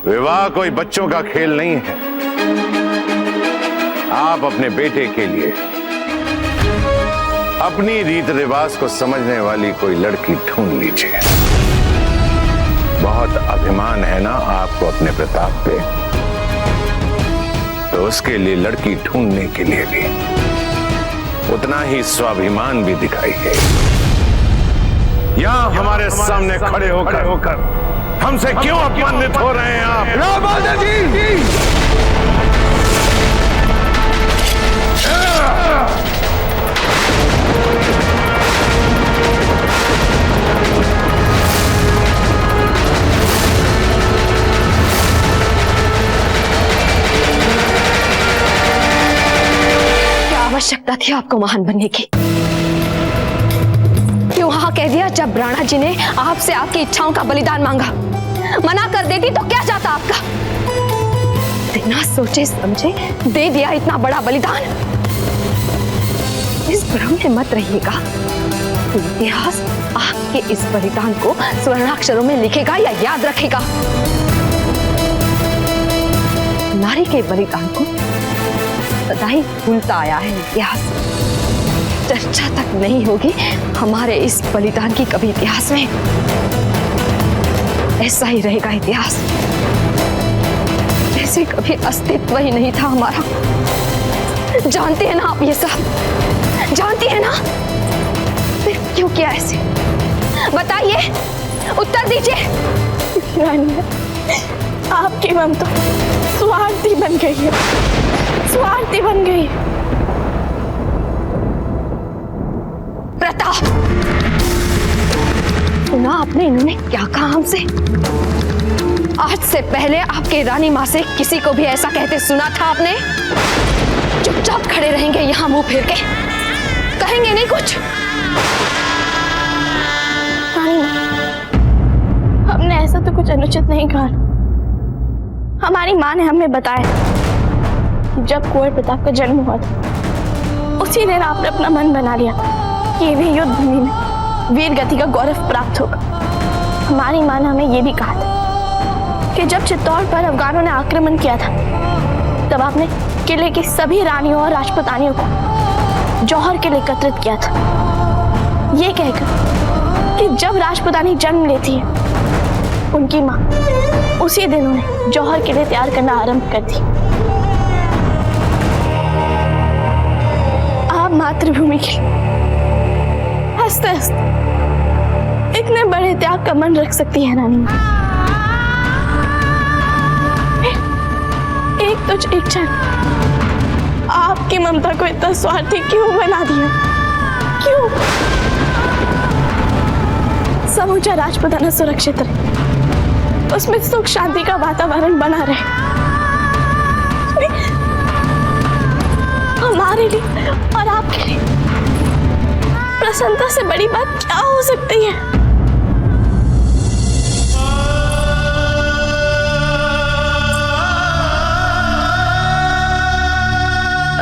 विवाह कोई बच्चों का खेल नहीं है। आप अपने बेटे के लिए अपनी रीत रिवाज को समझने वाली कोई लड़की ढूंढ लीजिए। बहुत अभिमान है ना आपको अपने प्रताप पे, तो उसके लिए लड़की ढूंढने के लिए भी उतना ही स्वाभिमान भी दिखाइए। यहां हमारे सामने खड़े होकर हमसे क्यों अपमानित हो रहे हैं आप? रामादा जी! क्या आवश्यकता थी आपको महान बनने की? क्यों हाँ कह दिया जब राणा जी ने आपसे आपकी इच्छाओं का बलिदान मांगा? मना कर देती तो क्या जाता आपका? बिना सोचे समझे दे दिया इतना बड़ा बलिदान। इस भ्रम में मत रहिएगा। इतिहास आपके इस बलिदान को स्वर्णाक्षरों में लिखेगा या याद रखेगा? नारी के बलिदान को सदा ही भूलता आया है इतिहास। चर्चा तक नहीं होगी हमारे इस बलिदान की कभी इतिहास में। ऐसा ही रहेगा इतिहास, जैसे कभी अस्तित्व ही नहीं था हमारा। जानते हैं ना आप ये सब? जानती है ना? फिर क्यों किया ऐसे? बताइए, उत्तर दीजिए। रानी, आपकी ममता स्वार्थी बन गई है, स्वार्थी बन गई। प्रताप, सुना आपने इन्होंने क्या कहा हमसे? आज से पहले आपके रानी माँ से किसी को भी ऐसा कहते सुना था आपने? चुपचाप खड़े रहेंगे यहाँ मुंह फेर के, कहेंगे नहीं कुछ? रानी माँ, हमने ऐसा तो कुछ अनुचित नहीं कहा। हमारी माँ ने हमें बताया कि जब कुंवर प्रताप का जन्म हुआ था, उसी दिन आपने अपना मन बना लिया कि भी युद्ध भूमि में वीर गति का गौरव प्राप्त होगा। हमारी माँ ने हमें यह भी कहा था कि जब चित्तौड़ पर अफगानों ने आक्रमण किया था, तब आपने किले की सभी रानियों और राजपुतानियों को जौहर के लिए एकत्रित किया था, ये कहकर कि जब राजपुतानी जन्म लेती है, उनकी माँ उसी दिन उन्हें जौहर के लिए तैयार करना आरंभ कर दी। आप मातृभूमि के हंसते हंसते इतने बड़े त्याग का मन रख सकती है रानी माँ? एक तुझ एक क्षण आपकी ममता को इतना स्वार्थी क्यों बना दिया? क्यों? समूचा राजपुताना सुरक्षित रहे, उसमें सुख शांति का वातावरण बना रहे। हमारे लिए और आपके लिए प्रसन्नता से बड़ी बात क्या हो सकती है?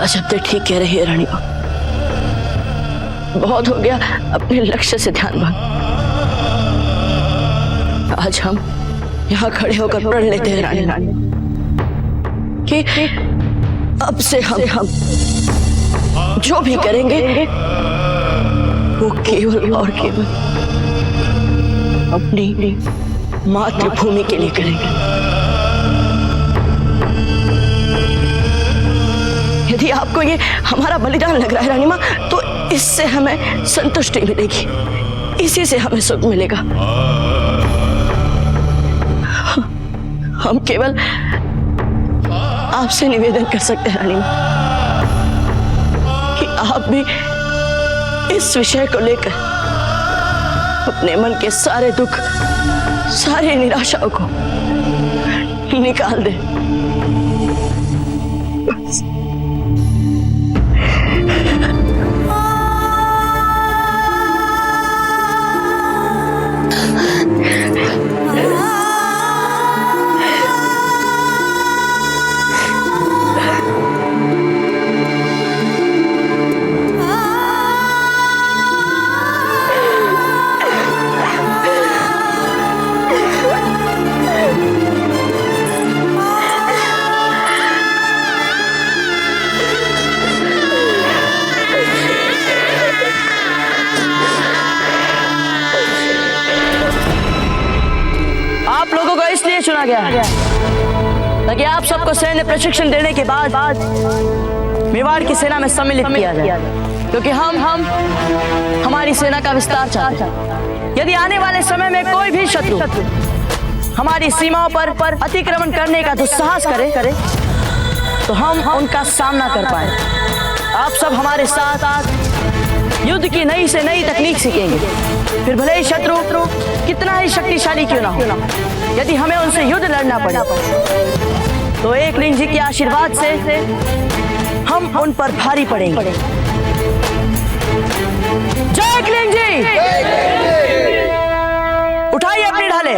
अजब तो ठीक कह रही है रानी माँ। बहुत हो गया अपने लक्ष्य से ध्यान भंग। आज हम यहाँ खड़े होकर प्रण लेते हैं रानी कि अब से हम जो भी करेंगे वो केवल और केवल अपनी मातृभूमि के लिए करेंगे। यदि आपको ये हमारा बलिदान लग रहा है रानी माँ, तो इससे हमें संतुष्टि मिलेगी, इसी से हमें सुख मिलेगा। हम केवल आपसे निवेदन कर सकते हैं रानी माँ कि आप भी इस विषय को लेकर अपने मन के सारे दुख, सारी निराशाओं को निकाल दें। चुना गया ताकि आप सबको सैन्य प्रशिक्षण देने के बाद मेवाड़ की सेना में सम्मिलित किया जाए, क्योंकि हम हमारी सेना का विस्तार चाहते हैं। यदि आने वाले समय में कोई भी शत्रु हमारी सीमाओं पर अतिक्रमण करने का दुस्साहस करे तो हम उनका सामना कर पाए। आप सब हमारे साथ युद्ध की नई से नई तकनीक सीखेंगे, फिर भले ही शत्रु कितना ही शक्तिशाली क्यों ना हो, यदि हमें उनसे युद्ध लड़ना पड़े तो एकलिंग जी के आशीर्वाद से हम उन पर भारी पड़ेंगे। जय एकलिंग जी! उठाइए अपनी ढाले।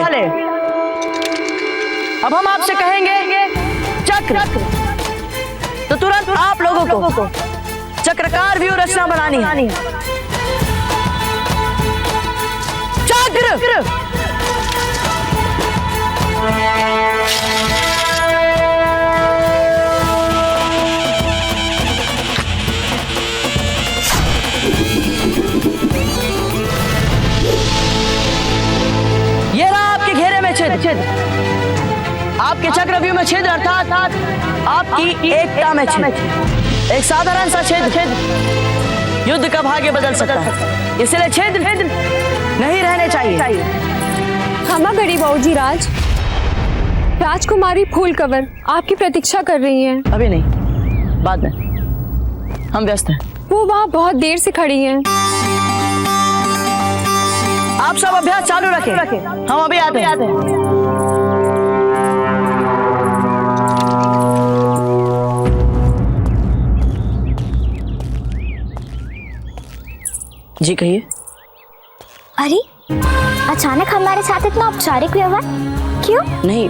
अब हम आपसे कहेंगे चक्र, तो तुरंत आप लोगों को चक्रकार व्यूह रचना बनानी है। चक्र! ये रहा आपके घेरे में छेद। आपके चक्रव्यूह में छेद अर्थात आपकी एकता में छेद। एक साधारण सा छेद युद्ध का भाग्य बदल सकता है, इसलिए छेद नहीं रहने चाहिए। हमा गड़ी बाबूजी राजकुमारी फूल कवर आपकी प्रतीक्षा कर रही हैं। अभी नहीं, बाद में, हम व्यस्त हैं। वो वहाँ बहुत देर से खड़ी हैं। आप सब अभ्यास चालू रखें, हम अभी आते हैं। जी कहिए। अरे अचानक हमारे साथ इतना औपचारिक व्यवहार क्यों? नहीं,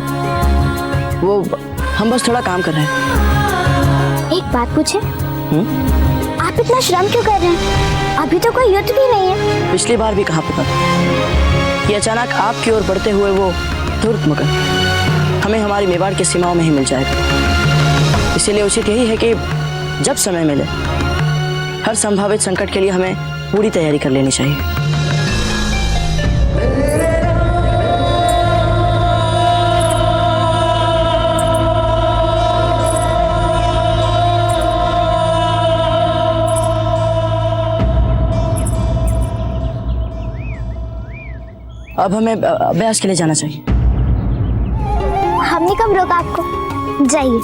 वो हम बस थोड़ा काम कर रहे हैं। एक बात पूछे, आप इतना श्रम क्यों कर रहे हैं? अभी तो कोई युद्ध भी नहीं है। पिछली बार भी कहा पता कि अचानक आपकी ओर बढ़ते हुए वो धूर्त मगर हमें हमारी मेवाड़ की सीमाओं में ही मिल जाएगा। इसीलिए उचित यही है कि जब समय मिले हर संभावित संकट के लिए हमें पूरी तैयारी कर लेनी चाहिए। अब हमें अभ्यास के लिए जाना चाहिए। हमने कब रोका आपको? जाइए।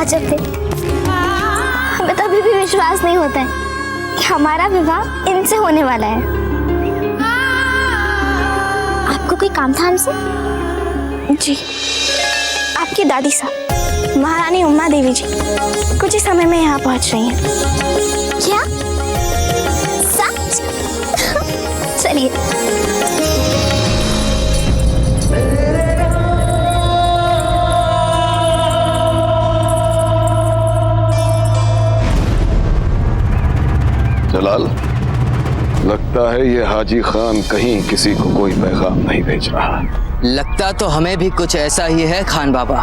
अच्छा फिर हमें तो अभी भी विश्वास नहीं होता है कि हमारा विवाह इनसे होने वाला है। आपको कोई काम था हमसे? जी, आपकी दादी साहब महारानी उमा देवी जी कुछ ही समय में यहाँ पहुँच रही हैं। क्या सच? चलिए। जलाल, लगता है ये हाजी खान कहीं किसी को कोई पैगाम नहीं भेज रहा। लगता तो हमें भी कुछ ऐसा ही है खान बाबा,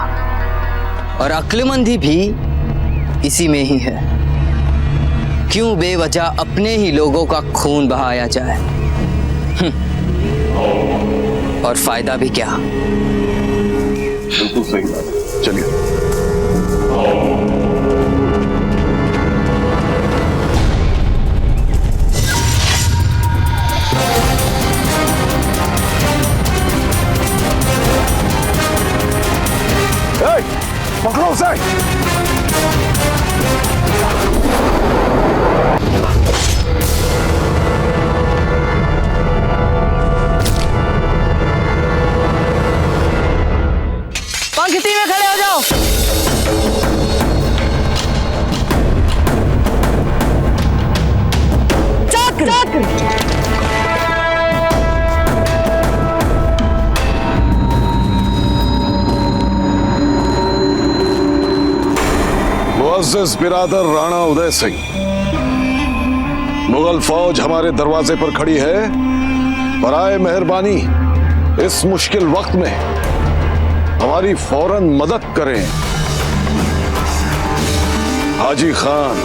और अक्लमंदी भी इसी में ही है। क्यों बेवजह अपने ही लोगों का खून बहाया जाए, और फायदा भी क्या। बिल्कुल सही बात है, चलिए। पकड़ो उसे। पंक्ति में खड़े हो जाओ। चक्र। मुअज़्ज़ज़ बिरादर राणा उदय सिंह, मुगल फौज हमारे दरवाजे पर खड़ी है। बराए मेहरबानी इस मुश्किल वक्त में हमारी फौरन मदद करें। हाजी खान।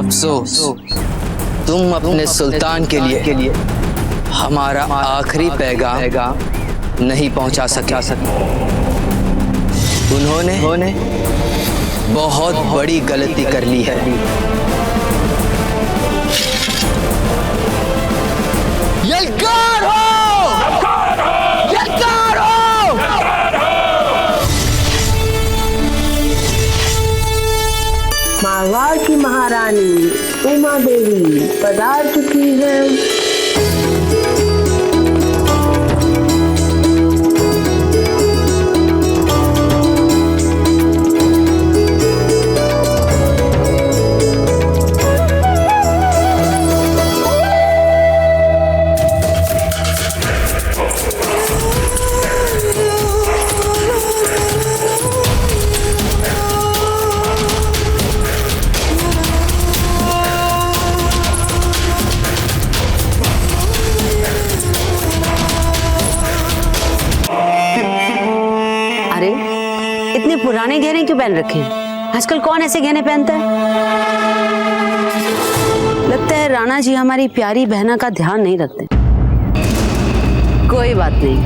अफसोस तुम अपने सुल्तान के लिए हमारा आखिरी पैगाम नहीं पहुंचा सके। उन्होंने बहुत बड़ी गलती कर ली है। यलकार हो! यलकार हो! मारवाड़ की महारानी उमा देवी पधार चुकी है। इतने पुराने गहने क्यों पहन रखे हैं? आजकल कौन ऐसे गहने पहनता है? लगता है राणा जी हमारी प्यारी बहना का ध्यान नहीं रखते। कोई बात नहीं,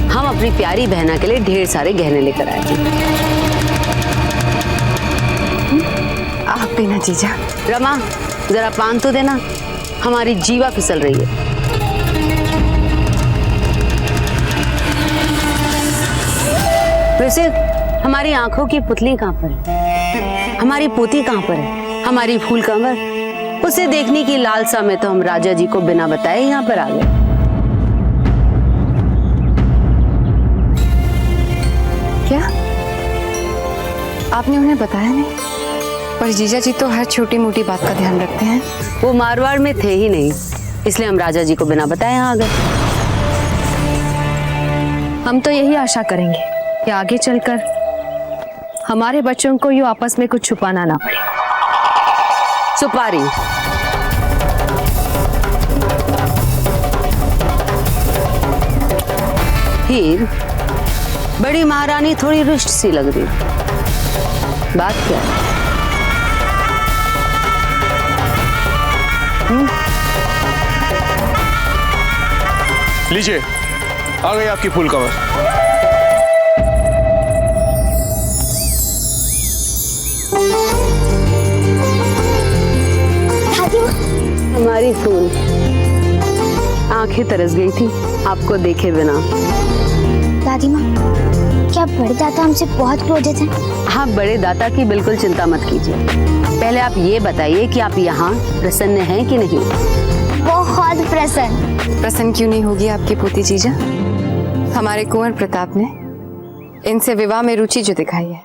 हम अपनी प्यारी बहना के लिए ढेर सारे गहने लेकर आए हैं। आप भी ना जीजा। रमा, जरा पान तो देना, हमारी जीवा फिसल रही है। वैसे हमारी आंखों की पुतली कहाँ पर है? हमारी पोती कहाँ पर है? हमारी फूल कंवर? उसे देखने की लालसा में तो हम राजा जी को बिना बताए यहाँ पर आ गए। क्या आपने उन्हें बताया नहीं? पर जीजा जी तो हर छोटी मोटी बात का ध्यान रखते हैं। वो मारवाड़ में थे ही नहीं, इसलिए हम राजा जी को बिना बताए यहाँ आ गए। हम तो यही आशा करेंगे कि आगे चलकर हमारे बच्चों को यूं आपस में कुछ छुपाना ना पड़े। सुपारी, हीर, बड़ी महारानी थोड़ी रुष्ट सी लग रही, बात क्या है? लीजिए, आ गई आपकी फूल कंवर। हमारी फूल आंखें तरस गई थी आपको देखे बिना। दादी माँ, क्या बड़े दादा हमसे बहुत क्रोधित हैं? हाँ, बड़े दादा की बिल्कुल चिंता मत कीजिए। पहले आप ये बताइए कि आप यहाँ प्रसन्न हैं कि नहीं? बहुत प्रसन्न। प्रसन्न क्यों नहीं होगी आपकी पोती जीजा? हमारे कुंवर प्रताप ने इनसे विवाह में रुचि जो दिखाई है।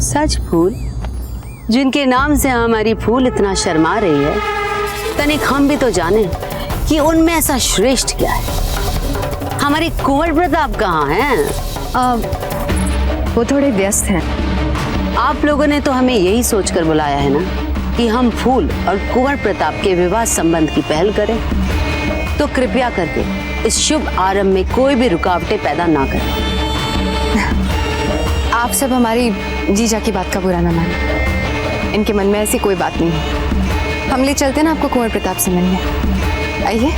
सच फूल, जिनके नाम से हमारी फूल इतना शर्मा रही है, तनिक हम भी तो जाने कि उनमें ऐसा श्रेष्ठ क्या है। हमारे कुंवर प्रताप कहाँ हैं? वो थोड़े व्यस्त हैं। आप लोगों ने तो हमें यही सोचकर बुलाया है ना कि हम फूल और कुंवर प्रताप के विवाह संबंध की पहल करें। तो कृपया करके इस शुभ आरंभ में कोई भी रुकावटें पैदा ना करें। आप सब हमारी जीजा की बात का बुरा ना माने। इनके मन में ऐसी कोई बात नहीं है। हम ले चलते ना आपको कुंवर प्रताप से मिलने। आइए।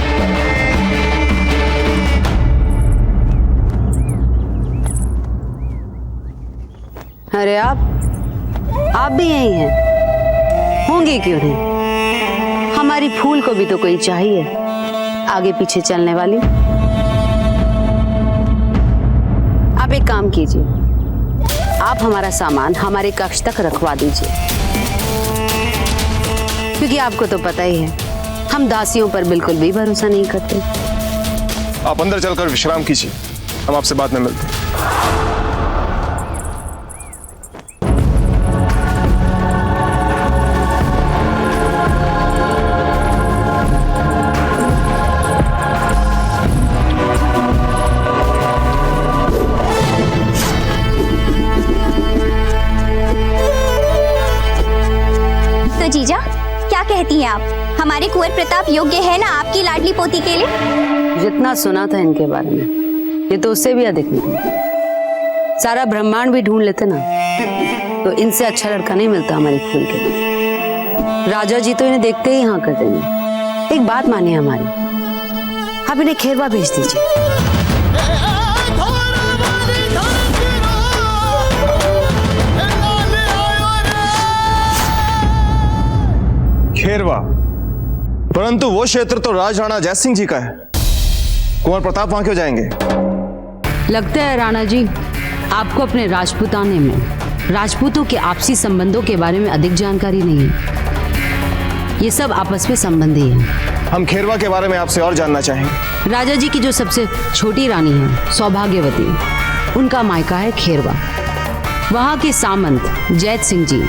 अरे आप भी यही हैं? होंगे क्यों नहीं? हमारी फूल को भी तो कोई चाहिए आगे पीछे चलने वाली। आप एक काम कीजिए, आप हमारा सामान हमारे कक्ष तक रखवा दीजिए, क्योंकि आपको तो पता ही है हम दासियों पर बिल्कुल भी भरोसा नहीं करते। आप अंदर चलकर विश्राम कीजिए, हम आपसे बाद में मिलते हैं। तो जीजा, क्या कहती हैं आप? हमारे कुंवर प्रताप योग्य है ना आपकी लाडली पोती के लिए? जितना सुना था इनके बारे में, ये तो उससे भी अधिक नहीं। सारा ब्रह्मांड भी ढूंढ लेते ना, तो इनसे अच्छा लड़का नहीं मिलता हमारी फूल के लिए। राजा जी तो इन्हें देखते ही हाँ कर देंगे। एक बात मानिए हमारी, आप इन्हें खेरवा भेज दीजिए। खेरवा? परंतु वो क्षेत्र तो राजा जय सिंह जी का है। कुंवर प्रताप वहां क्यों जाएंगे? लगता है राणा जी आपको अपने राजपूताने में राजपूतों के आपसी संबंधों के बारे में अधिक जानकारी नहीं है। ये सब आपस में संबंधी हैं। हम खेरवा के बारे में आपसे और जानना चाहेंगे। राजा जी की जो सबसे छोटी रानी है सौभाग्यवती, उनका मायका है खेरवा। वहाँ के सामंत जैत सिंह जी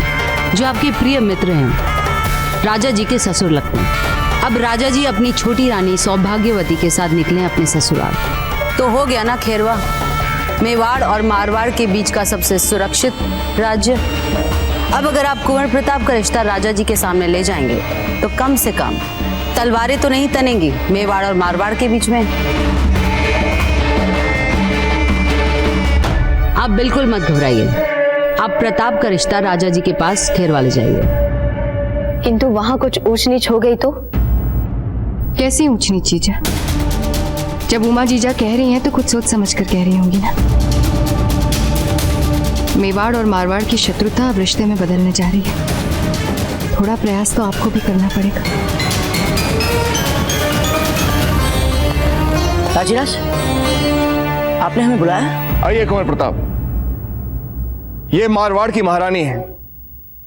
जो आपके प्रिय मित्र हैं, राजा जी के ससुर लगते हैं। अब राजा जी अपनी छोटी रानी सौभाग्यवती के साथ निकले अपने ससुराल। तो हो गया ना खेरवा, मेवाड़ और मारवाड़ के बीच का सबसे सुरक्षित राज्य। अब अगर आप कुंवर प्रताप का रिश्ता राजा जी के सामने ले जाएंगे तो कम से कम तलवारें तो नहीं तनेंगी मेवाड़ और मारवाड़ के बीच में। आप बिल्कुल मत घबराइए, आप प्रताप का रिश्ता राजा जी के पास खेरवा ले जाइए। किंतु वहां कुछ ऊंच नीच हो गई तो? कैसी ऊंच नीच जीजा? जब उमा जीजा कह रही हैं तो कुछ सोच समझ कर कह रही होंगी ना। मेवाड़ और मारवाड़ की शत्रुता अब रिश्ते में बदलने जा रही है। थोड़ा प्रयास तो आपको भी करना पड़ेगा। राजीराज, आपने हमें बुलाया? आइए कुंवर प्रताप, ये मारवाड़ की महारानी है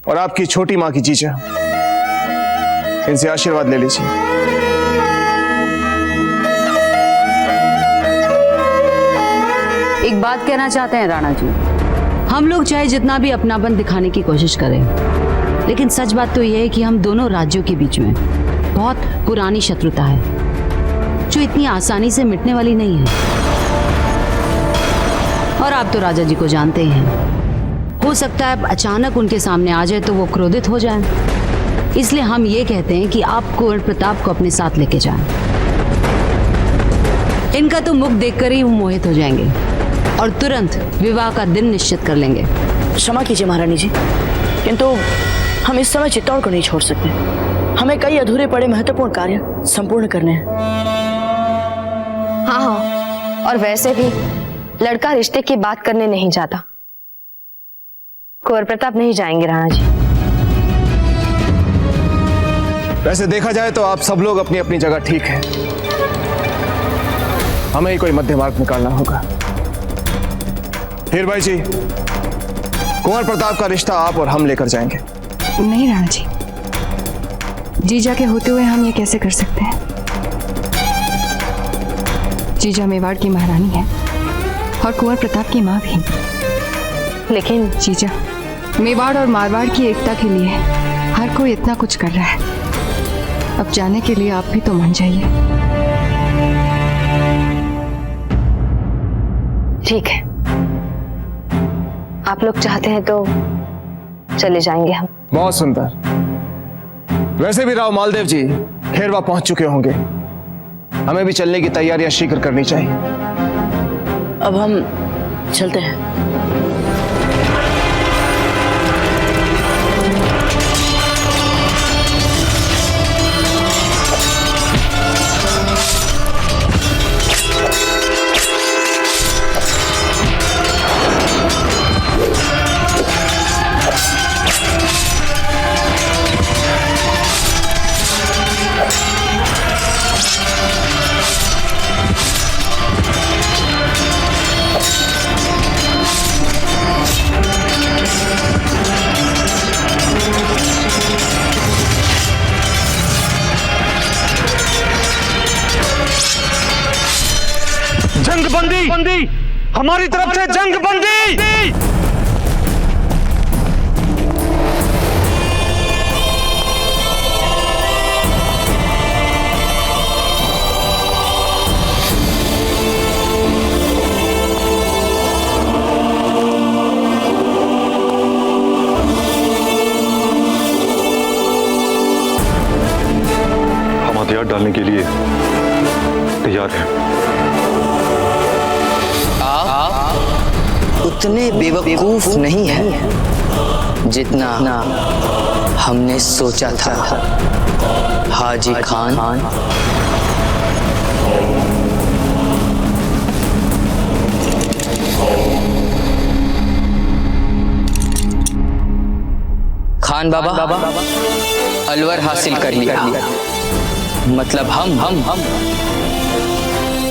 और आपकी छोटी माँ की जीजा। इनसे आशीर्वाद ले लीजिए। एक बात कहना चाहते हैं राणा जी, हम लोग चाहे जितना भी अपनापन दिखाने की कोशिश करें, लेकिन सच बात तो यह है कि हम दोनों राज्यों के बीच में बहुत पुरानी शत्रुता है जो इतनी आसानी से मिटने वाली नहीं है। और आप तो राजा जी को जानते ही हैं, हो सकता है अचानक उनके सामने आ जाए तो वो क्रोधित हो जाएं। इसलिए हम ये कहते हैं कि आप कुंवर प्रताप को अपने साथ लेके जाएं। इनका तो मुख देखकर ही वो मोहित हो जाएंगे और तुरंत विवाह का दिन निश्चित कर लेंगे। क्षमा कीजिए महारानी जी, किंतु हम इस समय चित्तौड़ को नहीं छोड़ सकते। हमें कई अधूरे पड़े महत्वपूर्ण कार्य संपूर्ण करने हैं। हाँ, और वैसे भी लड़का रिश्ते की बात करने नहीं जाता। कुंवर प्रताप नहीं जाएंगे राणा जी। वैसे देखा जाए तो आप सब लोग अपनी अपनी जगह ठीक हैं। हमें ही कोई मध्य मार्ग निकालना होगा। हीर भाई जी, कुंवर प्रताप का रिश्ता आप और हम लेकर जाएंगे। नहीं राणा जी, जीजा के होते हुए हम ये कैसे कर सकते हैं? जीजा मेवाड़ की महारानी है और कुंवर प्रताप की माँ भी। लेकिन जीजा, मेवाड़ और मारवाड़ की एकता के लिए हर कोई इतना कुछ कर रहा है। अब जाने के लिए आप भी तो मान जाइए। ठीक है, आप लोग चाहते हैं तो चले जाएंगे हम। बहुत सुंदर। वैसे भी राव मालदेव जी खेरवा पहुंच चुके होंगे। हमें भी चलने की तैयारियां शीघ्र करनी चाहिए। अब हम चलते हैं। बंदी, हमारी तरफ से जंग बंदी। हम हथियार डालने के लिए तैयार हैं। आप उतने बेवकूफ नहीं हैं जितना हमने सोचा था। हाजी खान खान बाबा अलवर हासिल कर लिया। मतलब हम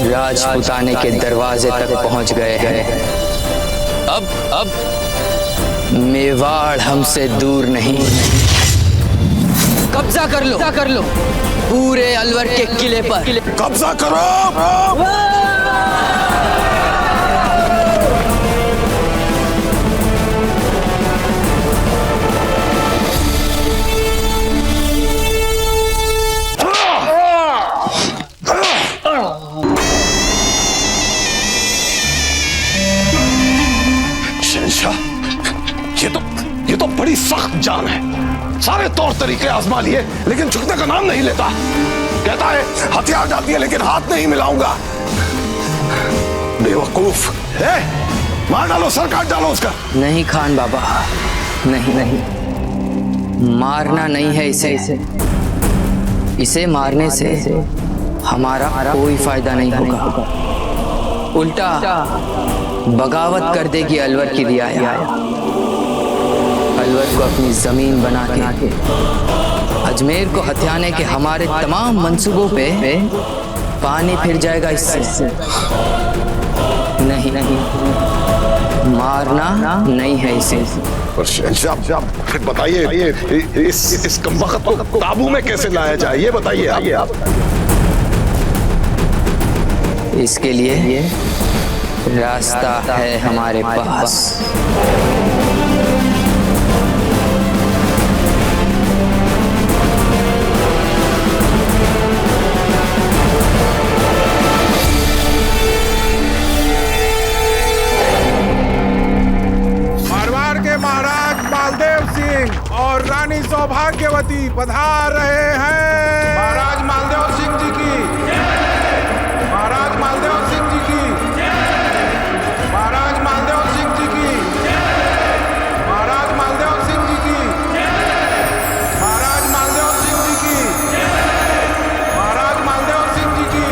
राजपुताने के दरवाजे तक पहुंच गए हैं। अब मेवाड़ हमसे दूर नहीं। कब्जा कर लो पूरे अलवर के किले पर। कब्जा करो। ये तो बड़ी सख्त जान है। सारे तौर तरीके आजमा लिए लेकिन झुकने का नाम नहीं लेता। कहता है हथियार डाल दिए लेकिन हाथ नहीं मिलाऊंगा। बेवकूफ है। मार डालो, सर काट डालो उसका। नहीं खान बाबा, नहीं मारना नहीं है इसे मारने से हमारा कोई फायदा नहीं होगा। उल्टा बगावत कर देगी अलवर की रियाया। अलवर को अपनी जमीन बना के अजमेर को हथियाने के हमारे तमाम मंसूबों पे पानी फिर जाएगा इससे। नहीं मारना नहीं है इसे। फिर बताइए इस कमबख्त को काबू में कैसे लाया जाए, ये बताइए आप। इसके लिए रास्ता है हमारे पास। मारवाड़ के महाराज मालदेव सिंह और रानी सौभाग्यवती पधार रहे हैं। महाराज मालदेव सिंह जी की, महाराज मालदेव सिंह जी की, महाराज मालदेव सिंह जी की, महाराज मालदेव सिंह जी की, महाराज मालदेव सिंह जी की, महाराज मालदेव सिंह जी की।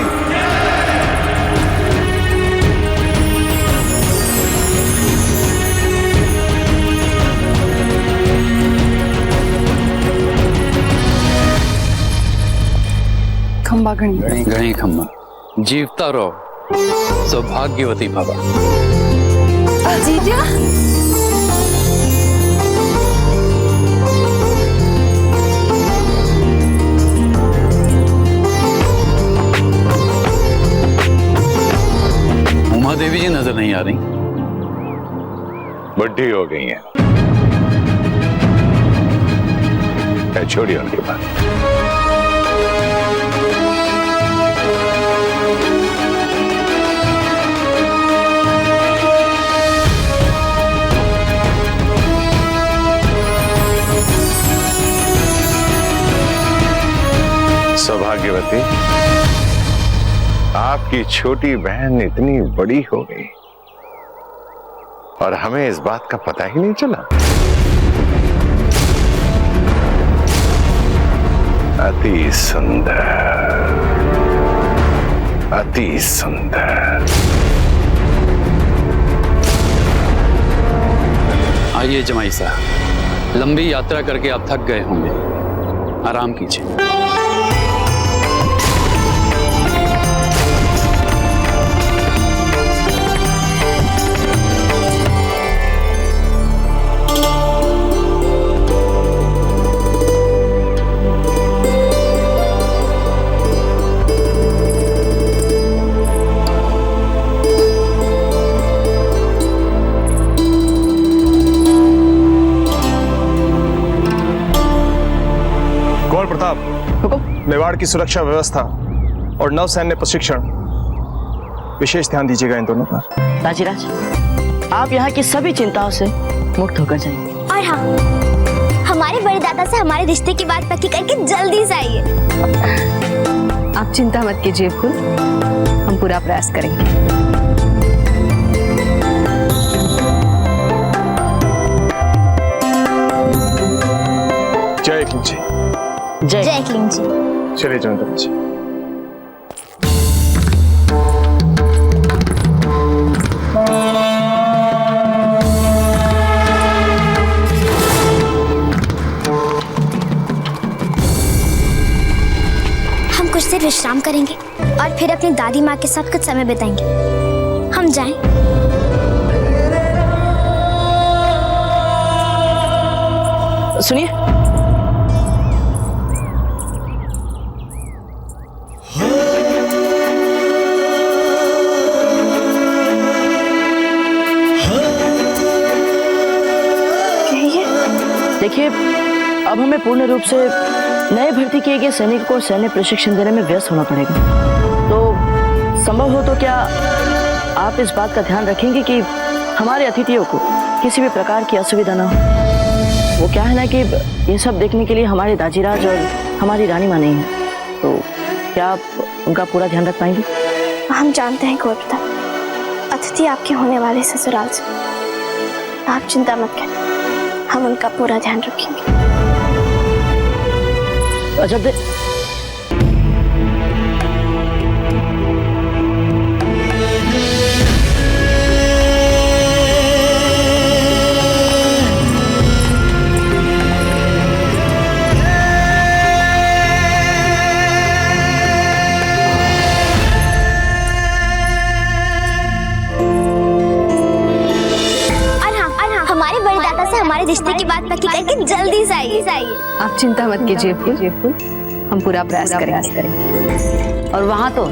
खंबा गणी खम्मा जीवता रहो, सौभाग्यवती भवा। जीजा उमा देवी जी नजर नहीं आ रही। बुढ़ी हो गई है। छोड़िए उनके पास। सौभाग्यवती, आपकी छोटी बहन इतनी बड़ी हो गई और हमें इस बात का पता ही नहीं चला। अति सुंदर, अति सुंदर। आइए जमाई साहब, लंबी यात्रा करके आप थक गए होंगे, आराम कीजिए। मेवाड़ की सुरक्षा व्यवस्था और नौसैन्य प्रशिक्षण विशेष ध्यान दीजिएगा इन दोनों पर। राजीराज, आप यहाँ की सभी चिंताओं से मुक्त होकर जाइए। और हाँ, हमारे बड़े दादा से हमारे रिश्ते की बात पक्की करके जल्दी से आइए। आप चिंता मत कीजिए फूल, हम पूरा प्रयास करेंगे। सिंह जी। जय एकलिंग जी। चलिए जयवंता जी। हम कुछ देर विश्राम करेंगे और फिर अपनी दादी माँ के साथ कुछ समय बिताएंगे। हम जाएं? सुनिए, देखिए, अब हमें पूर्ण रूप से नए भर्ती किए गए सैनिकों को सैन्य प्रशिक्षण देने में व्यस्त होना पड़ेगा। तो संभव हो तो क्या आप इस बात का ध्यान रखेंगे कि हमारे अतिथियों को किसी भी प्रकार की असुविधा ना हो। वो क्या है ना कि ये सब देखने के लिए हमारे दाजीराज और हमारी रानी माँ नहीं है, तो क्या आप उनका पूरा ध्यान रख पाएंगे? हम जानते हैं कुंवर प्रताप, अतिथि आपके होने वाले ससुराल से। आप चिंता मत करें, हम उनका पूरा ध्यान रखेंगे। अच्छा हमारे रिश्ते की बात पक्की करके जल्दी से आइए। आप चिंता मत कीजिए फूल, हम पूरा प्रयास करेंगे। और वहाँ तो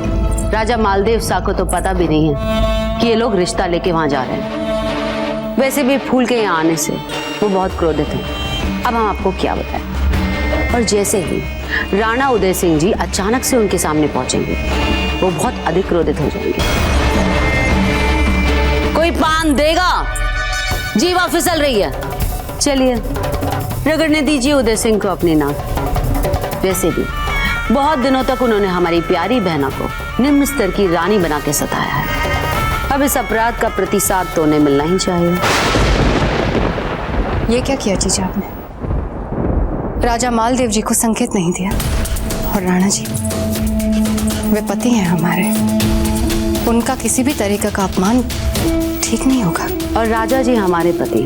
राजा मालदेव शाह को तो पता भी नहीं है कि ये लोग रिश्ता लेके वहाँ जा रहे हैं। वैसे भी फूल के यहाँ आने से वो बहुत क्रोधित हैं। अब हम आपको क्या बताएं। और जैसे ही राणा उदय सिंह जी अचानक से उनके सामने पहुंचेंगे, वो बहुत अधिक क्रोधित हो जाएंगे। कोई पान देगा? जीवा फिसल रही है। चलिए रगड़ने दीजिए उदय सिंह को अपनी नाक। वैसे भी बहुत दिनों तक उन्होंने हमारी प्यारी बहना को निम्न स्तर की रानी बना के सताया है। अब इस अपराध का प्रतिसाद तो उन्हें मिलना ही चाहिए। ये क्या किया जीजा आपने? राजा मालदेव जी को संकेत नहीं दिया। और राणा जी, वे पति हैं हमारे, उनका किसी भी तरीके का अपमान ठीक नहीं होगा। और राजा जी हमारे पति,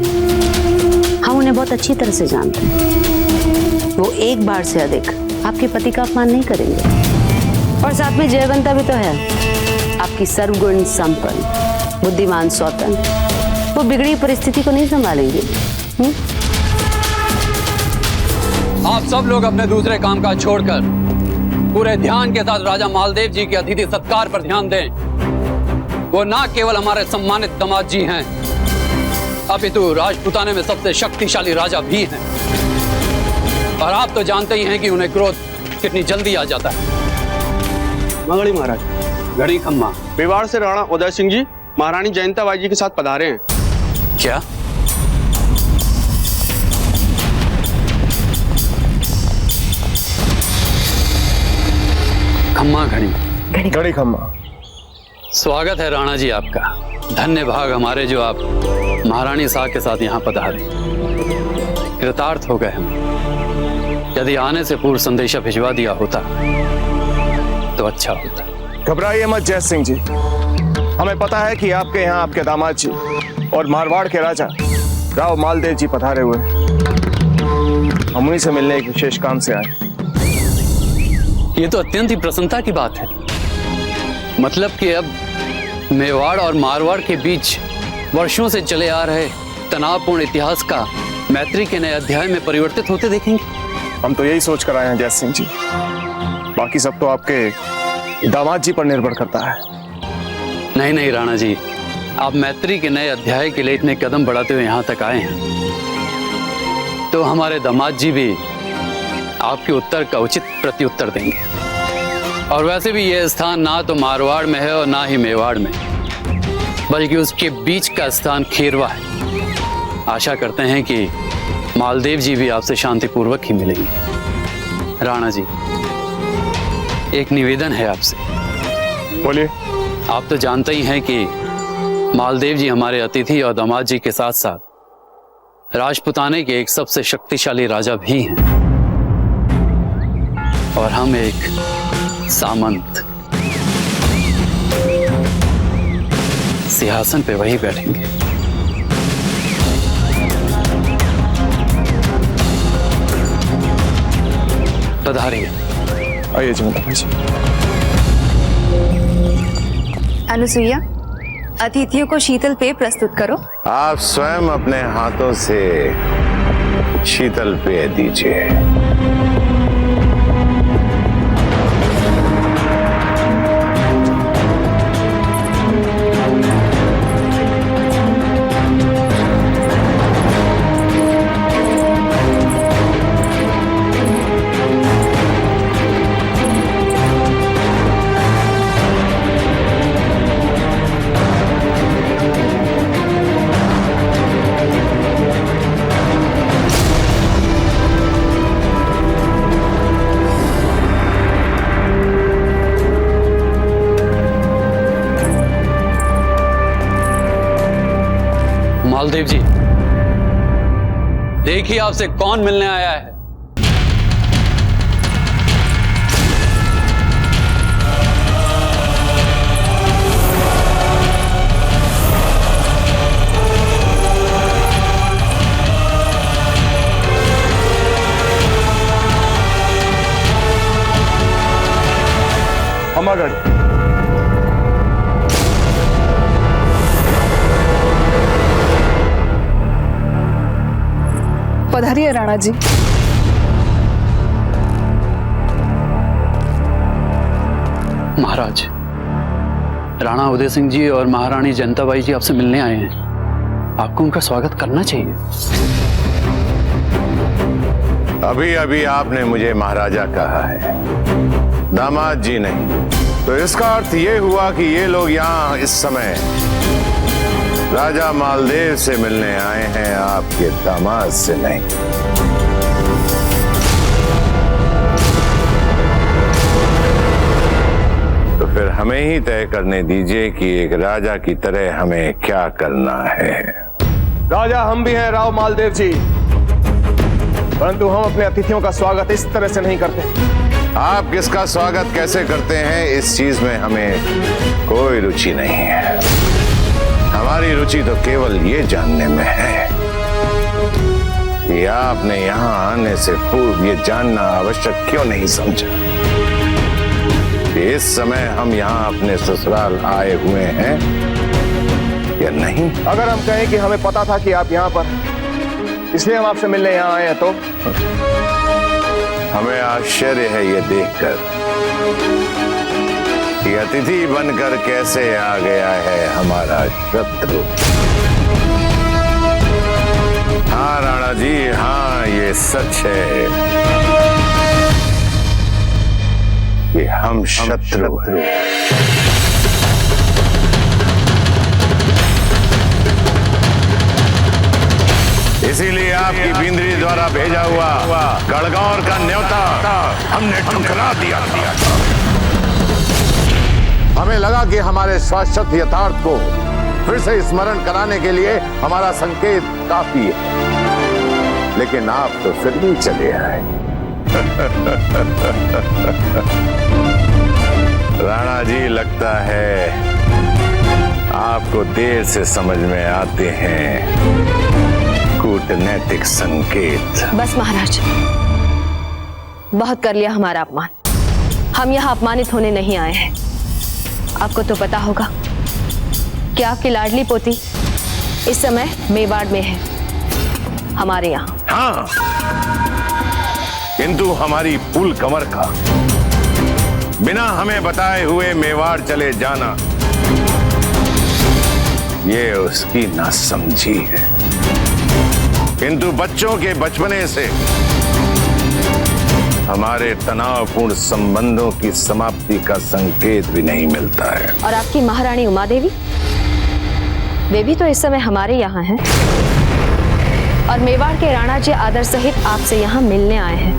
हम उन्हें बहुत अच्छी तरह से जानते हैं। वो एक बार से अधिक आपके पति का अपमान नहीं करेंगे। और साथ में जयवंता भी तो है, आपकी सर्वगुण संपन्न बुद्धिमान सौतन। वो बिगड़ी परिस्थिति को नहीं संभालेंगे। आप सब लोग अपने दूसरे काम काज छोड़कर पूरे ध्यान के साथ राजा मालदेव जी के अतिथि सत्कार पर ध्यान दें। वो ना केवल हमारे सम्मानित दामाद जी हैं, अपितु राजपुताने में सबसे शक्तिशाली राजा भी हैं। और आप तो जानते ही हैं कि उन्हें क्रोध कितनी जल्दी आ जाता है। मगड़ी महाराज। घड़ी खम्मा। मेवाड़ से राणा उदय सिंह जी महारानी जयंता बाई जी के साथ पधारे हैं। क्या? खम्मा घड़ी। घड़ी खम्मा। स्वागत है राणा जी आपका। धन्य भाग हमारे जो आप महारानी साहब के साथ यहाँ पधारे। कृतार्थ हो गए हम। यदि आने से पूर्व संदेशा भिजवा दिया होता तो अच्छा होता। घबराइए मत जय सिंह जी, हमें पता है कि आपके यहाँ आपके दामाद जी और मारवाड़ के राजा राव मालदेव जी पधारे हुए। हम उन्हीं से मिलने एक विशेष काम से आए। ये तो अत्यंत ही प्रसन्नता की बात है। मतलब कि अब मेवाड़ और मारवाड़ के बीच वर्षों से चले आ रहे तनावपूर्ण इतिहास का मैत्री के नए अध्याय में परिवर्तित होते देखेंगे। हम तो यही सोच कर आए हैं जय सिंह जी, बाकी सब तो आपके दामाद जी पर निर्भर करता है। नहीं नहीं राणा जी, आप मैत्री के नए अध्याय के लिए इतने कदम बढ़ाते हुए यहाँ तक आए हैं, तो हमारे दामाद जी भी आपके उत्तर का उचित प्रत्युत्तर देंगे। और वैसे भी यह स्थान ना तो मारवाड़ में है और ना ही मेवाड़ में, बल्कि उसके बीच का स्थान खेरवा है। आशा करते हैं कि मालदेव जी भी आपसे शांतिपूर्वक ही मिलेंगे। राणा जी, एक निवेदन है आपसे। बोलिए। आप तो जानते ही हैं कि मालदेव जी हमारे अतिथि और दामाद जी के साथ साथ राजपुताने के एक सबसे शक्तिशाली राजा भी हैं। और हम एक सामंत। सिंहासन पे वही बैठेंगे। पधारिए। आइए जमींदार भाई जी। अनुसुईया, अतिथियों को शीतल पेय प्रस्तुत करो। आप स्वयं अपने हाथों से शीतल पेय दीजिए। मालदेव जी, देखिए आपसे कौन मिलने आया है। अमागढ़। पधारिए राणा जी। महाराज, राणा उदय सिंह जी और महारानी जयंताबाई जी आपसे मिलने आए हैं। आपको उनका स्वागत करना चाहिए। अभी अभी आपने मुझे महाराजा कहा है, दामाद जी नहीं। तो इसका अर्थ ये हुआ कि ये लोग यहाँ इस समय राजा मालदेव से मिलने आए हैं, आपके दामाद से नहीं। तो फिर हमें ही तय करने दीजिए कि एक राजा की तरह हमें क्या करना है। राजा हम भी हैं राव मालदेव जी, परंतु हम अपने अतिथियों का स्वागत इस तरह से नहीं करते। आप किसका स्वागत कैसे करते हैं इस चीज में हमें कोई रुचि नहीं है। हमारी रुचि तो केवल ये जानने में है कि आपने यहाँ आने से पूर्व ये जानना आवश्यक क्यों नहीं समझा कि इस समय हम यहाँ अपने ससुराल आए हुए हैं या नहीं। अगर हम कहें कि हमें पता था कि आप यहाँ पर, इसलिए हम आपसे मिलने यहाँ आए हैं, तो हमें आश्चर्य है ये देखकर कि अतिथि बनकर कैसे आ गया है हमारा शत्रु। हाँ राणा जी, हाँ ये सच है कि हम शत्रु हैं। इसीलिए आपकी बिंदरी द्वारा भेजा हुआ गढ़गौर का न्योता हमने ठुकरा दिया। हमें लगा कि हमारे शाश्वत यथार्थ को फिर से स्मरण कराने के लिए हमारा संकेत काफी है, लेकिन आप तो फिर भी चले आए। राणा जी, लगता है आपको देर से समझ में आते हैं कूटनैतिक संकेत। बस महाराज, बहुत कर लिया हमारा अपमान। हम यहाँ अपमानित होने नहीं आए हैं। आपको तो पता होगा कि आपकी लाडली पोती इस समय मेवाड़ में है, हमारे यहाँ। हाँ, किंतु हमारी फूल कंवर का बिना हमें बताए हुए मेवाड़ चले जाना, ये उसकी नासमझी है। किंतु बच्चों के बचपने से हमारे तनावपूर्ण संबंधों की समाप्ति का संकेत भी नहीं मिलता है। और आपकी महारानी उमा देवी, वे भी तो इस समय हमारे यहाँ हैं, और मेवाड़ के राणा जी आदर सहित आपसे यहाँ मिलने आए हैं।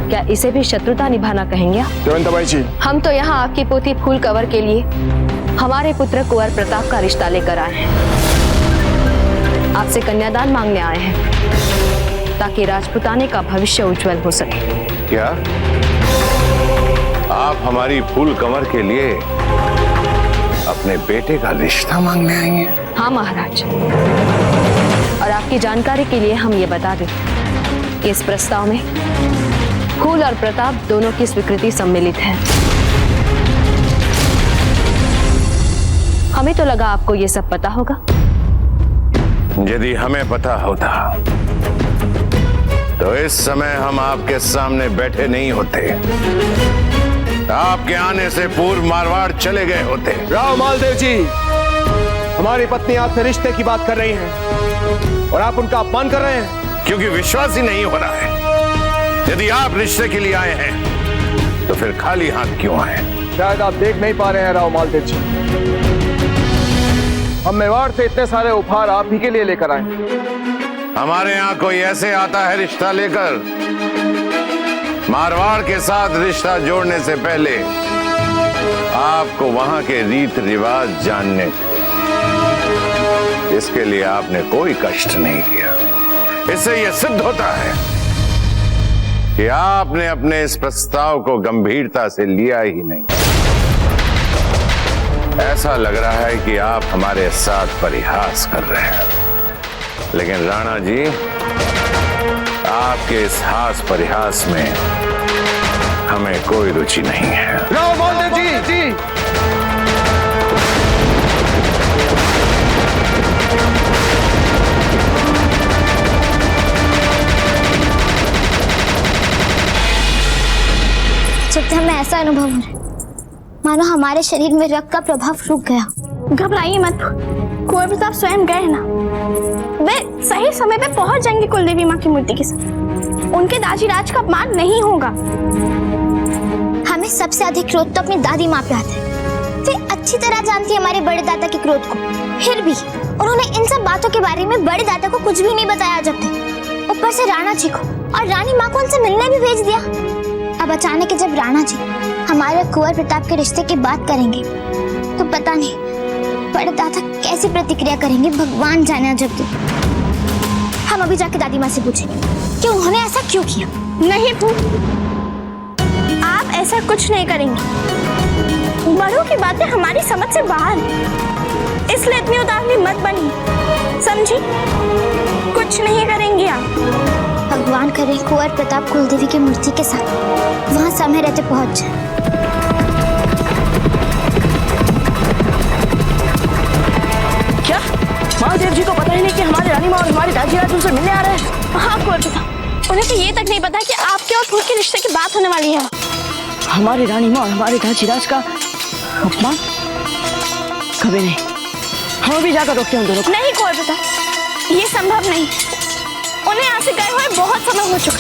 क्या इसे भी शत्रुता निभाना कहेंगे आप? जयंताबाई जी, हम तो यहाँ आपकी पोती फूल कंवर के लिए हमारे पुत्र कुंवर प्रताप का रिश्ता लेकर आए हैं। आपसे कन्यादान मांगने आए हैं ताकि राजपुताने का भविष्य उज्जवल हो सके। क्या आप हमारी फूल कंवर के लिए अपने बेटे का रिश्ता मांगने आई हैं? हाँ महाराज, और आपकी जानकारी के लिए हम ये बता दें कि इस प्रस्ताव में फूल और प्रताप दोनों की स्वीकृति सम्मिलित है। हमें तो लगा आपको ये सब पता होगा। यदि हमें पता होता तो इस समय हम आपके सामने बैठे नहीं होते। आपके आने से पूर्व मारवाड़ चले गए होते। राव मालदेव जी, हमारी पत्नी आपसे रिश्ते की बात कर रही हैं और आप उनका अपमान कर रहे हैं। क्योंकि विश्वास ही नहीं हो रहा है। यदि आप रिश्ते के लिए आए हैं तो फिर खाली हाथ क्यों आए? शायद आप देख नहीं पा रहे हैं राव मालदेव जी, हम मेवाड़ से इतने सारे उपहार आप ही के लिए लेकर आए। हमारे यहाँ कोई ऐसे आता है रिश्ता लेकर, मारवाड़ के साथ रिश्ता जोड़ने से पहले आपको वहां के रीत रिवाज जानने थे। इसके लिए आपने कोई कष्ट नहीं किया। इससे यह सिद्ध होता है कि आपने अपने इस प्रस्ताव को गंभीरता से लिया ही नहीं। ऐसा लग रहा है कि आप हमारे साथ परिहास कर रहे हैं, लेकिन राणा जी, आपके इस हास परिहास में हमें कोई रुचि नहीं है। राव मालदेव जी, जब हमें ऐसा अनुभव हो रहा है मानो हमारे शरीर में रक्त का प्रभाव रुक गया। घबराइए मत, कुंवर प्रताप स्वयं गए ना, वे सही समय पे पहुंच जाएंगे कुलदेवी माँ की मूर्ति के साथ। उनके दाजी राज का अपमान नहीं होगा। हमें सबसे अधिक क्रोध तो अपनी दादी माँ पे आता है। वे अच्छी तरह जानती है हमारे बड़े दादा के क्रोध को, फिर भी उन्होंने इन सब बातों के बारे में बड़े दादा को कुछ भी नहीं बताया जब तक। ऊपर से राणा जी को और रानी माँ को उनसे मिलने भी भेज दिया। अब अचानक जब राणा जी हमारे कुंवर प्रताप के रिश्ते की बात करेंगे तो पता नहीं बड़े दादा कैसी प्रतिक्रिया करेंगे, भगवान जाने। जब तो हम अभी जाके दादी माँ से पूछेंगे कि उन्होंने ऐसा क्यों किया। नहीं फूल, आप ऐसा कुछ नहीं करेंगे। बड़ों की बातें हमारी समझ से बाहर, इसलिए इतनी उतावली मत बनिए, समझी? कुछ नहीं करेंगे आप। भगवान करे कुंवर प्रताप कुलदेवी की मूर्ति के साथ वहां समय रहते पहुंच जाए। क्या मालदेव जी को पता ही नहीं कि हमारे रानी माँ और हमारी दादी राज उनसे मिलने आ रहे हैं? हाँ कुंवर प्रताप, उन्हें तो ये तक नहीं पता कि आपके और फूल के रिश्ते की बात होने वाली है। हमारी रानी माँ और हमारे दादी राज का अपमान? कभी नहीं। हम भी जाकर रोकते हैं उन दोनों को। नहीं कुंवर प्रताप, ये संभव नहीं। उन्हें यहाँ से गए हुए बहुत समय हो चुका।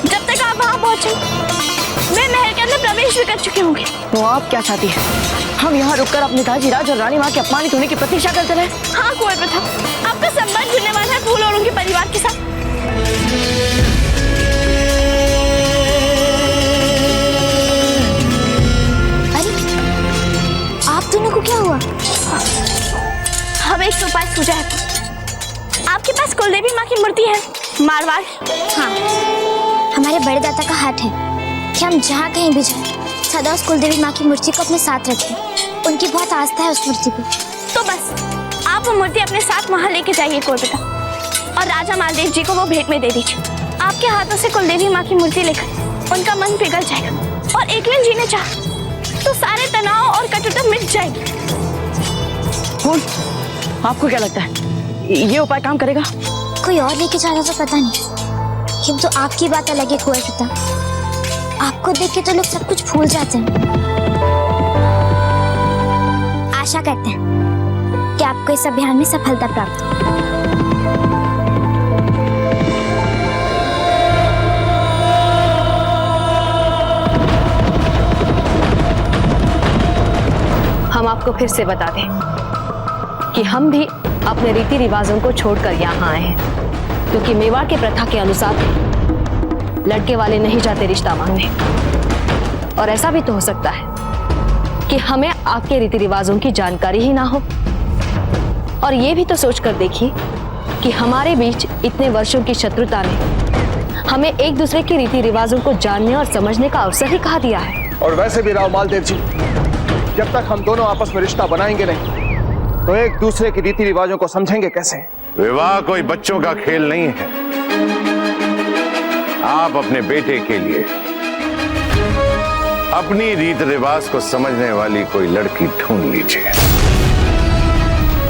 जब तक आप वहाँ पहुँचे वे महल के अंदर प्रवेश भी कर चुके होंगे। तो आप क्या चाहती हैं? हम यहाँ रुककर अपने दादी राज और रानी माँ के अपमानित होने की प्रतीक्षा करते रहे? हाँ कुंवर प्रताप, आपका संबंध जुड़ने वाला है फूल और उनके परिवार के साथ। अरे आप दोनों को क्या हुआ? हमें एक उपाय सूझा है। आपके पास कुलदेवी माँ की मूर्ति है मारवाड़? हाँ, हमारे बड़े दादा का हाथ है कि हम जहाँ कहीं भी जाएं सदा उस कुलदेवी माँ की मूर्ति को अपने साथ रखें। उनकी बहुत आस्था है उस मूर्ति पे। तो बस आप वो मूर्ति अपने साथ वहाँ लेके जाइए कुंवर प्रताप, और राजा मालदेव जी को वो भेंट में दे दीजिए। आपके हाथों से कुलदेवी माँ की मूर्ति लेकर उनका मन पिघल जाएगा और एक दिन जीने चाह तो सारे तनाव और कटुता मिट जाएगी। फूल, आपको क्या लगता है ये उपाय काम करेगा? कोई और लेके जाएगा तो पता नहीं, किंतु आपकी बात अलग है कुंवर प्रताप। आपको देख के तो लोग सब कुछ भूल जाते हैं। आशा करते हैं कि आपको इस अभियान में सफलता प्राप्त हो। हम आपको फिर से बता दें कि हम भी अपने रीति रिवाजों को छोड़कर यहाँ आए हैं, क्योंकि मेवाड़ के प्रथा के अनुसार लड़के वाले नहीं जाते रिश्ता मांगने। और ऐसा भी तो हो सकता है कि हमें आपके रीति रिवाजों की जानकारी ही ना हो। और ये भी तो सोचकर देखिए कि हमारे बीच इतने वर्षों की शत्रुता ने हमें एक दूसरे के रीति रिवाजों को जानने और समझने का अवसर ही कहाँ दिया है। और वैसे भी राव मालदेव जी, जब तक हम दोनों आपस में रिश्ता बनाएंगे नहीं तो एक दूसरे की रीति रिवाजों को समझेंगे कैसे? विवाह कोई बच्चों का खेल नहीं है। आप अपने बेटे के लिए अपनी रीत रिवाज को समझने वाली कोई लड़की ढूंढ लीजिए।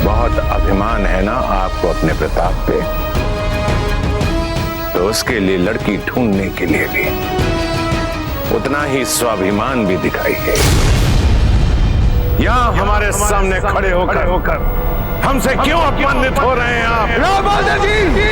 बहुत अभिमान है ना आपको अपने प्रताप पे, तो उसके लिए लड़की ढूंढने के लिए भी उतना ही स्वाभिमान भी दिखाइए। यहां हमारे सामने खड़े होकर हमसे क्यों अपमानित हो रहे हैं आप? राव मालदेव जी!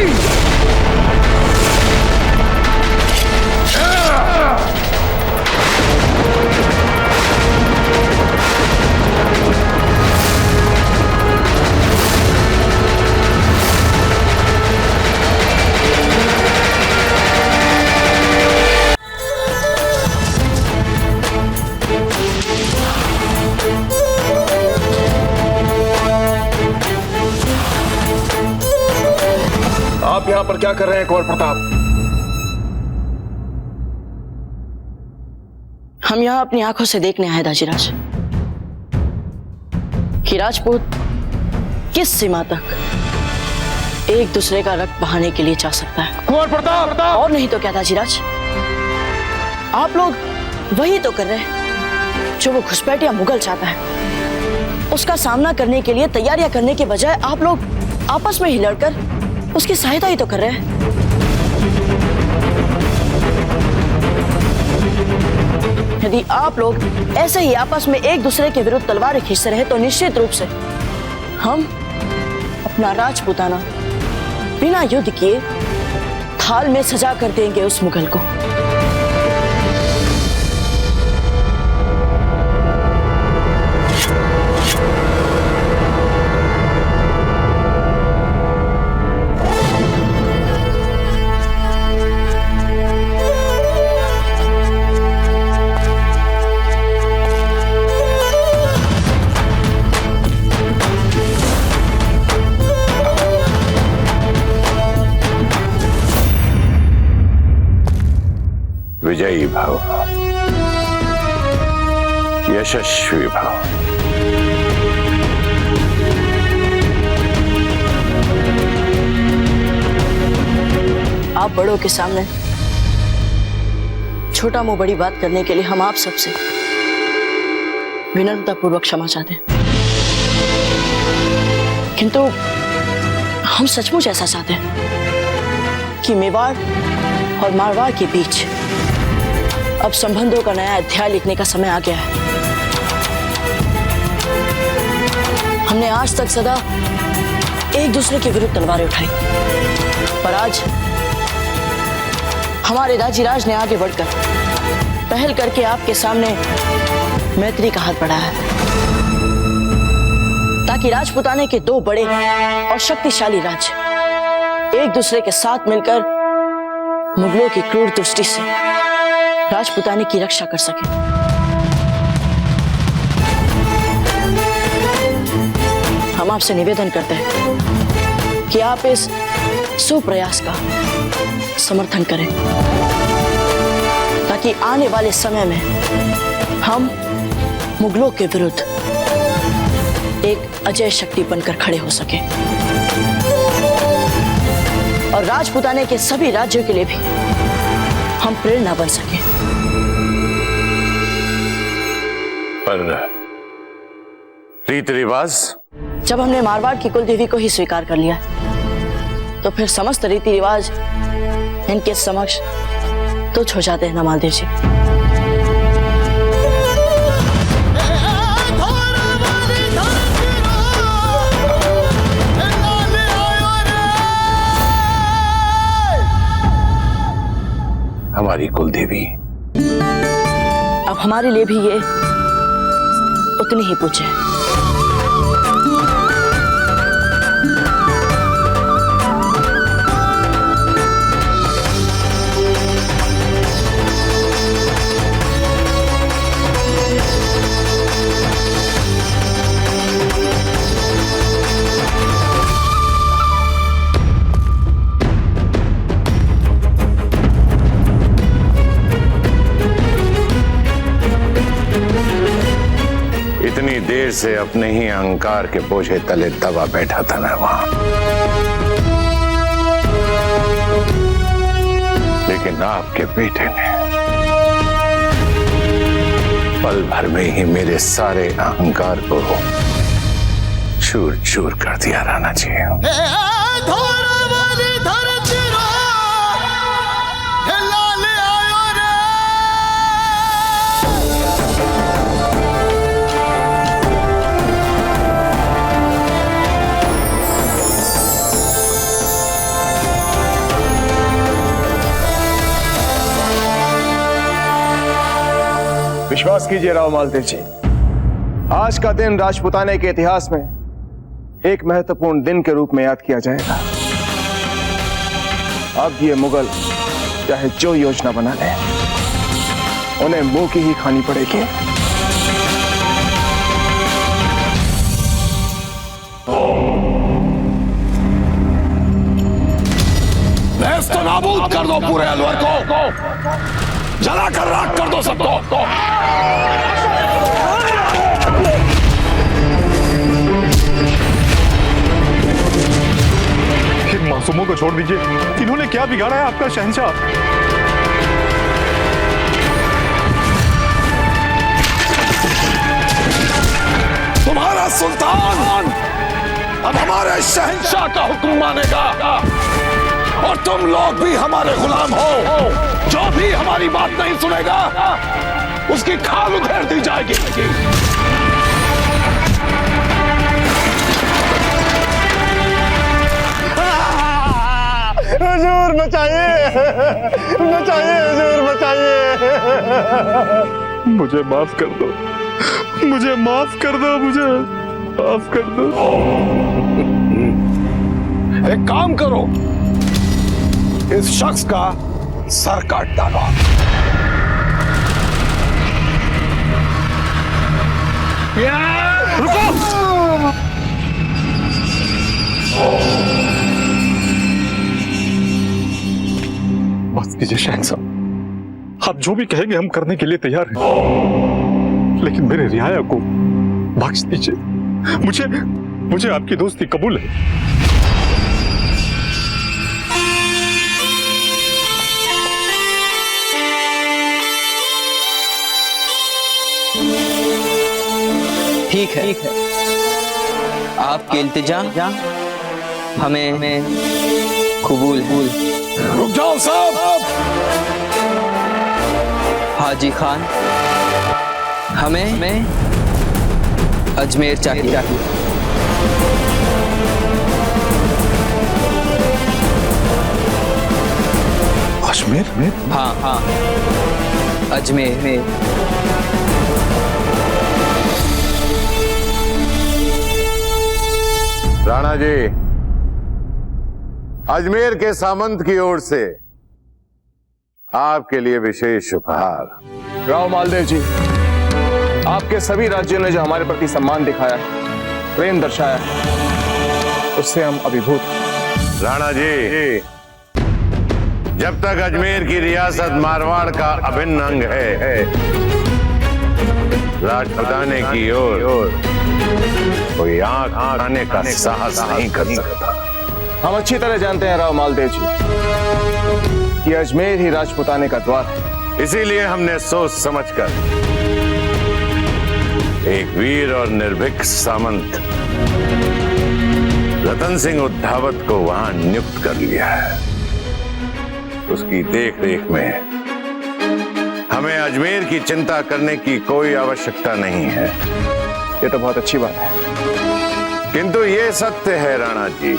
आप यहां पर क्या कर रहे हैं कुंवर प्रताप? हम यहां अपनी आंखों से देखने आए दाजीराज कि राजपूत किस सीमा तक एक दूसरे का रक्त बहाने के लिए जा सकता है। कुंवर प्रताप! और नहीं तो क्या दाजीराज, आप लोग वही तो कर रहे हैं जो वो घुसपैठिया मुगल चाहता है। उसका सामना करने के लिए तैयारियां करने के बजाय आप लोग आपस में ही लड़कर उसकी सहायता ही तो कर रहे हैं। यदि आप लोग ऐसे ही आपस में एक दूसरे के विरुद्ध तलवारें खींचते रहे तो निश्चित रूप से हम अपना राजपूताना बिना युद्ध किए थाल में सजा कर देंगे उस मुगल को। विजयी भव, यशस्वी भव। आप बड़ों के सामने छोटा मुंह बड़ी बात करने के लिए हम आप सबसे विनम्रतापूर्वक क्षमा चाहते हैं, किंतु हम सचमुच ऐसा चाहते हैं कि मेवाड़ और मारवाड़ के बीच अब संबंधों का नया अध्याय लिखने का समय आ गया है। हमने आज तक सदा एक दूसरे के विरुद्ध तलवारें उठाई, पर आज हमारे दाजीराज ने आगे बढ़कर पहल करके आपके सामने मैत्री का हाथ बढ़ाया है, ताकि राजपुताने के दो बड़े और शक्तिशाली राज्य एक दूसरे के साथ मिलकर मुगलों की क्रूर दृष्टि से राजपुताने की रक्षा कर सके। हम आपसे निवेदन करते हैं कि आप इस सुप्रयास का समर्थन करें, ताकि आने वाले समय में हम मुगलों के विरुद्ध एक अजय शक्ति बनकर खड़े हो सके और राजपुताने के सभी राज्यों के लिए भी हम प्रेरणा बन सके। पर रीति रिवाज, जब हमने मारवाड़ की कुल देवी को ही स्वीकार कर लिया तो फिर समस्त रीति रिवाज इनके समक्ष तुच्छ हो जाते हैं ना मालदेव जी। हमारी कुलदेवी अब हमारे लिए भी ये उतनी ही पूछे। से अपने ही अहंकार के बोझे तले दबा बैठा था मैं वहां, लेकिन आपके बेटे ने पल भर में ही मेरे सारे अहंकार को चूर चूर कर दिया राणा जी। विश्वास कीजिए राव मालदेव जी, आज का दिन राजपुताने के इतिहास में एक महत्वपूर्ण दिन के रूप में याद किया जाएगा। अब ये मुगल चाहे जो योजना बना ले, उन्हें मुंह की ही खानी पड़ेगी। तो नाबूद कर दो पूरे अलवर को, जलाकर राख कर दो सबको। इन मासूमों को छोड़ दीजिए, इन्होंने क्या बिगाड़ा है आपका शहंशाह? तुम्हारा सुल्तान अब हमारे शहंशाह का हुक्म मानेगा और तुम लोग भी हमारे गुलाम हो। जो भी हमारी बात नहीं सुनेगा उसकी खाल उधेड़ दी जाएगी। हुजूर बचाइए, बचाइए हुजूर बचाइए। मुझे माफ कर दो, मुझे माफ कर दो, मुझे माफ कर दो। एक काम करो, इस शख्स का सर काट डालो। रुको! बस कीजिए शहंशाह, आप जो भी कहेंगे हम करने के लिए तैयार हैं, लेकिन मेरे रियाया को बख्श दीजिए। मुझे आपकी दोस्ती कबूल है। ठीक है, आपके इल्तिजा हमें कबूल है। रुक जाओ साहब। हाजी खान, हमें अजमेर चाहिए। अजमेर में? हाँ, अजमेर में। राणा जी, अजमेर के सामंत की ओर से आपके लिए विशेष उपहार। राव मालदेव जी, आपके सभी राज्यों ने जो हमारे प्रति सम्मान दिखाया, प्रेम दर्शाया, उससे हम अभिभूत हैं। राणा जी, जब तक अजमेर की रियासत मारवाड़ का अभिन्न अंग है, राजपुताने की ओर कोई आंख आने का साहस नहीं कर सकता। हम अच्छी तरह जानते हैं राव मालदेव जी कि अजमेर ही राजपुताने का द्वार है। इसीलिए हमने सोच समझकर एक वीर और निर्भीक सामंत रतन सिंह उद्धावत को वहां नियुक्त कर लिया है। उसकी देख रेख में हमें अजमेर की चिंता करने की कोई आवश्यकता नहीं है। ये तो बहुत अच्छी बात है, किंतु ये सत्य है राणा जी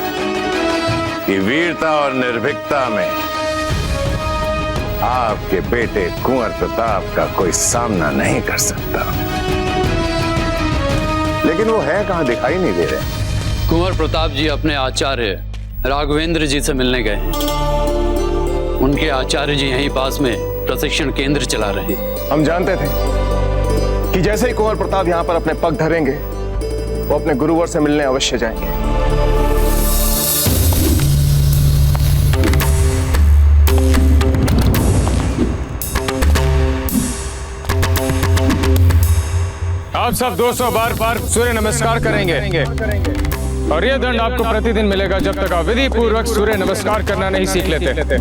कि वीरता और निर्भीकता में आपके बेटे कुंवर प्रताप का कोई सामना नहीं कर सकता। लेकिन वो है कहां, दिखाई नहीं दे रहे। कुंवर प्रताप जी अपने आचार्य राघवेंद्र जी से मिलने गए। उनके आचार्य जी यहीं पास में प्रशिक्षण केंद्र चला रहे। हम जानते थे कि जैसे ही कुंवर प्रताप यहां पर अपने पग धरेंगे, वो अपने गुरुवर से मिलने अवश्य जाएंगे। आप सब 200 बार सूर्य नमस्कार करेंगे और ये दंड आपको प्रतिदिन मिलेगा जब तक आप विधि पूर्वक सूर्य नमस्कार करना नहीं सीख लेते।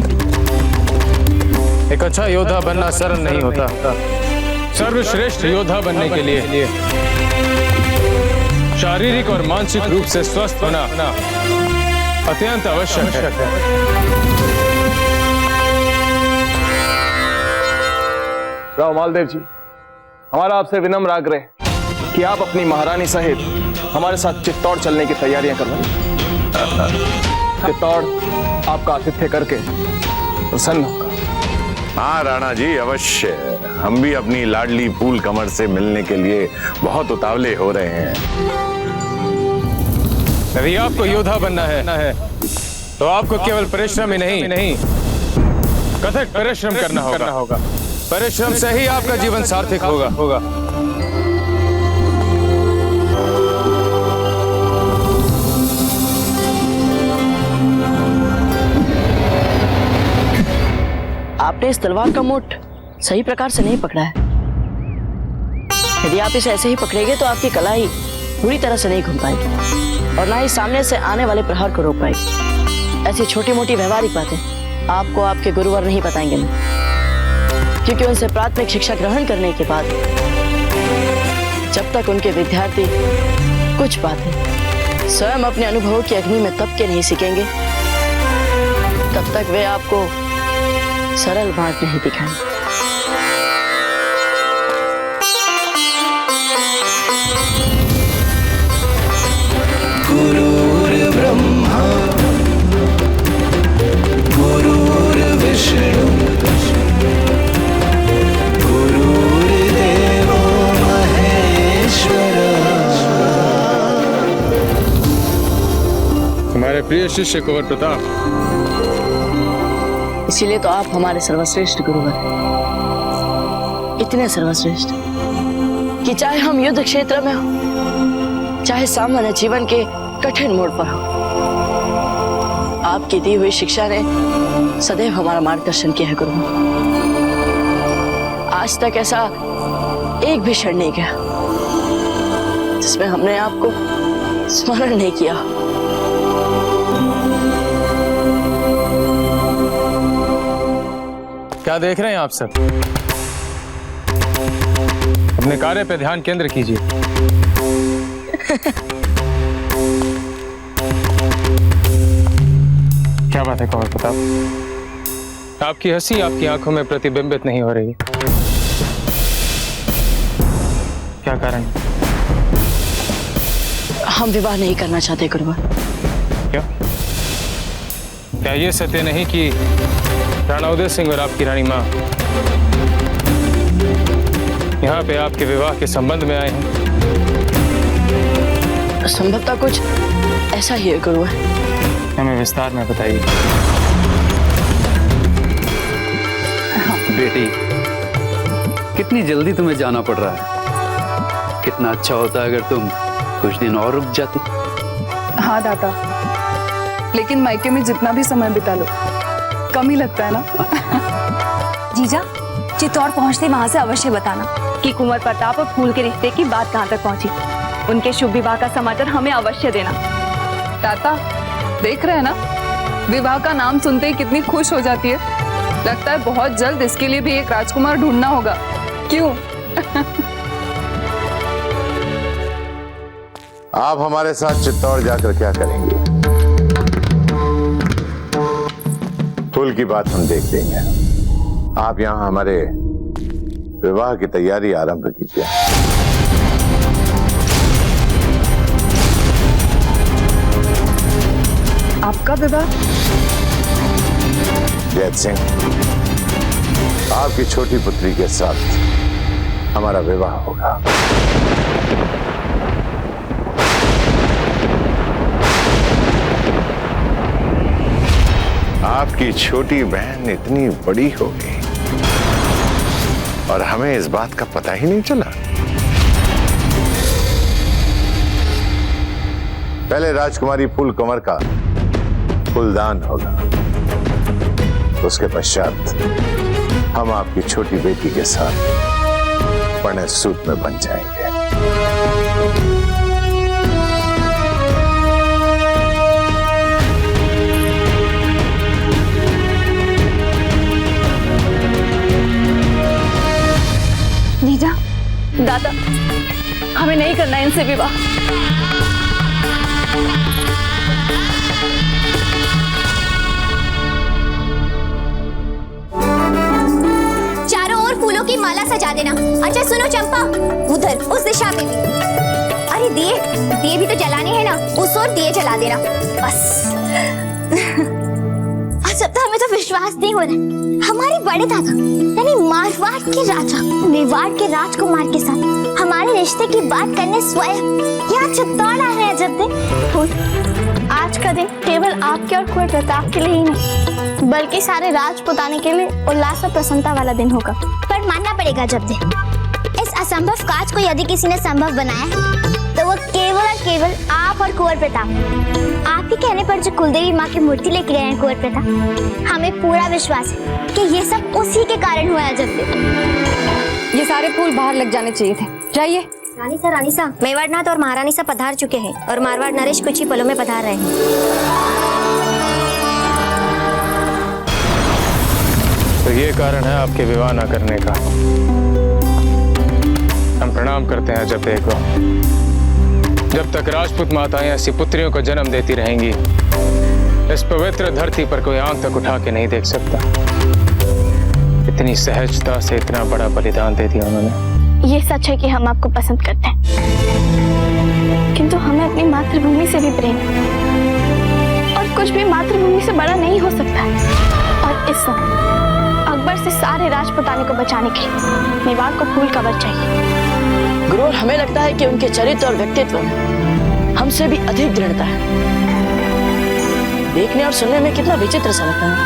एक अच्छा योद्धा बनना सरल नहीं होता। सर्वश्रेष्ठ योद्धा बनने के लिए शारीरिक और मानसिक रूप से स्वस्थ होना अत्यंत आवश्यक है। राव मालदेव जी, हमारा आपसे विनम्र आग्रह कि आप अपनी महारानी सहित हमारे साथ चित्तौड़ चलने की तैयारियां करवाएं। चित्तौड़ आपका आतिथ्य करके प्रसन्न होगा। हाँ राणा जी, अवश्य। हम भी अपनी लाडली फूल कमर से मिलने के लिए बहुत उतावले हो रहे हैं। यदि आपको योद्धा बनना है तो आपको केवल परिश्रम ही नहीं कठोर परिश्रम करना होगा। परिश्रम से ही आपका जीवन सार्थक होगा। आपने इस तलवार का मोट सही प्रकार से नहीं पकड़ा है। यदि आप इसे ऐसे ही पकड़ेंगे तो आपकी कलाई पूरी तरह से नहीं घूम पाएगी और ना ही सामने से आने वाले प्रहार को रोक पाएगी। ऐसी छोटी मोटी व्यवहारिक बातें आपको आपके गुरुवर नहीं बताएंगे, क्योंकि उनसे प्राथमिक शिक्षा ग्रहण करने के बाद जब तक उनके विद्यार्थी कुछ बातें स्वयं अपने अनुभवों की अग्नि में तप के नहीं सीखेंगे, तब तक वे आपको सरल बात नहीं दिखाएंगे। गुरुर् ब्रह्मा गुरुर्विष्णु गुरुर्देवो महेश्वरा। हमारे प्रिय शिष्य कुंवर प्रताप, इसीलिए तो आप हमारे सर्वश्रेष्ठ गुरुवर हैं। इतने सर्वश्रेष्ठ कि चाहे हम युद्ध क्षेत्र में हो, चाहे सामान्य जीवन के कठिन मोड़ पर हो, आपकी दी हुई शिक्षा ने सदैव हमारा मार्गदर्शन किया है गुरुवर। आज तक ऐसा एक भी क्षण नहीं गया जिसमें हमने आपको स्मरण नहीं किया। क्या देख रहे हैं आप सब? अपने कार्य पे ध्यान केंद्र कीजिए। क्या बात है कुंवर प्रताप? आपकी हंसी आपकी आंखों में प्रतिबिंबित नहीं हो रही। क्या कारण? हम विवाह नहीं करना चाहते गुरुवर। क्यों? क्या ये सत्य नहीं कि राणा उदय सिंह और आपकी रानी मां यहाँ पे आपके विवाह के संबंध में आए हैं? संभवतः कुछ ऐसा ही है गुरुवर। हमें विस्तार में बताइए। बेटी, कितनी जल्दी तुम्हें जाना पड़ रहा है। कितना अच्छा होता अगर तुम कुछ दिन और रुक जाती। हाँ दादा, लेकिन मायके में जितना भी समय बिता लो कम ही लगता है ना। जीजा, चित्तौड़ पहुंचते वहां से अवश्य बताना कि कुंवर प्रताप और फूल के रिश्ते की बात कहां तक पहुंची। उनके शुभ विवाह का समाचार हमें अवश्य देना। ताता, देख रहे हैं ना, विवाह का नाम सुनते ही कितनी खुश हो जाती है। लगता है बहुत जल्द इसके लिए भी एक राजकुमार ढूंढना होगा। क्यों? आप हमारे साथ चित्तौड़ जाकर क्या करेंगे? फूल की बात हम देख लेंगे। आप यहां हमारे विवाह की तैयारी आरंभ कीजिए। आपका विवाह? जैत सिंह, आपकी छोटी पुत्री के साथ हमारा विवाह होगा। आपकी छोटी बहन इतनी बड़ी हो गई और हमें इस बात का पता ही नहीं चला। पहले राजकुमारी फूल कंवर का फूलदान होगा, उसके पश्चात हम आपकी छोटी बेटी के साथ परिणय सूत्र में बन जाएंगे। दादा, हमें नहीं करना इनसे विवाह। चारों ओर फूलों की माला सजा देना। अच्छा सुनो चंपा, उधर उस दिशा में भी। अरे दिए भी तो जलाने हैं ना, उस ओर दिए जला देना बस। अच्छा तो हमें तो विश्वास नहीं हो रहा, हमारे बड़े दादा यानी मारवाड़ के राजा मेवाड़ के राजकुमार के साथ हमारे रिश्ते की बात करने स्वयं यहाँ चित्तौड़ आ रहे हैं। जब दिन आज का दिन केवल आपके और कुंवर प्रताप के लिए ही नहीं, बल्कि सारे राजपुताने के लिए उल्लास और प्रसन्नता वाला दिन होगा। पर मानना पड़ेगा जब दिन, इस असंभव काज को यदि किसी ने संभव बनाया तो वो केवल और केवल आप और कुंवर प्रताप। आप ही कहने पर जो कुलदेवी माँ की मूर्ति लेके गए हैं कुंवर प्रताप, हमें पूरा विश्वास है कि ये सब उसी के कारण हुआ है। जब ये सारे फूल बाहर लग जाने चाहिए थे। जाइए। रानी सा, मेवाड़नाथ और महारानी सा पधार चुके हैं और मारवाड़ नरेश कुछ ही पलों में पधार रहे हैं। तो ये कारण है आपके विवाह न करने का। हम प्रणाम करते हैं जब देखो, जब तक राजपूत माताएं ऐसी पुत्रियों को जन्म देती रहेंगी, इस पवित्र धरती पर कोई आंख तक उठा के नहीं देख सकता। इतनी सहजता से इतना बड़ा बलिदान दे दिया उन्होंने। ये सच है कि हम आपको पसंद करते हैं, किंतु हमें अपनी मातृभूमि से भी प्रेम है और कुछ भी मातृभूमि से बड़ा नहीं हो सकता। और इस समय अकबर से सारे राजपुताने को बचाने के लिए मेवाड़ को फूल कवर चाहिए। गुरु, हमें लगता है कि उनके चरित्र और व्यक्तित्व में हमसे भी अधिक दृढ़ता है। देखने और सुनने में कितना विचित्र सा लगता है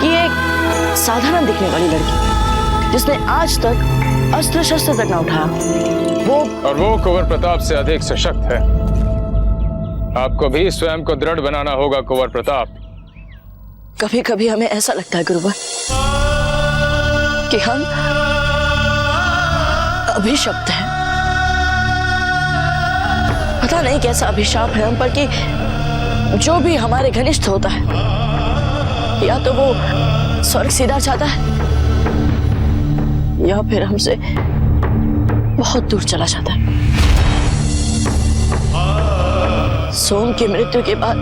कि एक साधारण दिखने वाली लड़की जिसने आज तक अस्त्र शस्त्र तक न उठाया, वो कुंवर प्रताप से अधिक सशक्त है। आपको भी स्वयं को दृढ़ बनाना होगा कुंवर प्रताप। कभी कभी हमें ऐसा लगता है गुरुवर कि हम अभिशप्त हैं। पता नहीं कैसा अभिशाप है हम पर कि जो भी हमारे घनिष्ठ होता है या तो वो स्वर्ग सीधा जाता है या फिर हमसे बहुत दूर चला जाता है। सोम की मृत्यु के बाद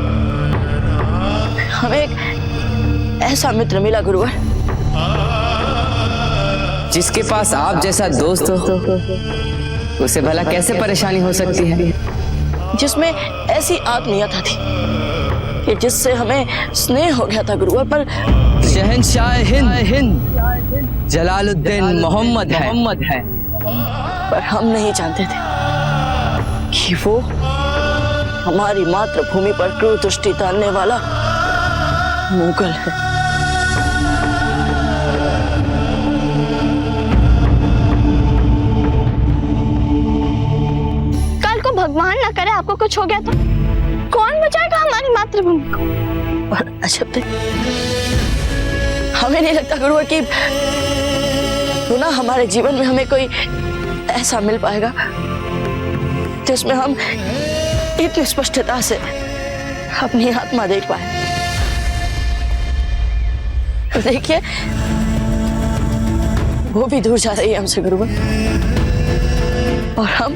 हमें एक ऐसा मित्र मिला गुरुवर, जिसके पास आप जैसा दोस्त हो, उसे भला कैसे परेशानी हो सकती है? जिसमें ऐसी आत्मीयता थी कि जिससे हमें स्नेह हो गया था गुरुवर। पर शहंशाह हिंद जलालुद्दीन मोहम्मद है। पर हम नहीं जानते थे कि वो हमारी मातृभूमि पर क्रूर दृष्टि डालने वाला मुगल है। भगवान ना करे आपको कुछ हो गया तो कौन बचाएगा हमारी मातृभूमि को? और अच्छा हमें नहीं लगता गुरुवर कि पुनः हमारे जीवन में हमें कोई ऐसा मिल पाएगा जिसमें हम इतनी स्पष्टता से अपनी आत्मा देख पाए। देखिए वो भी दूर जा रही है हमसे गुरुवर, और हम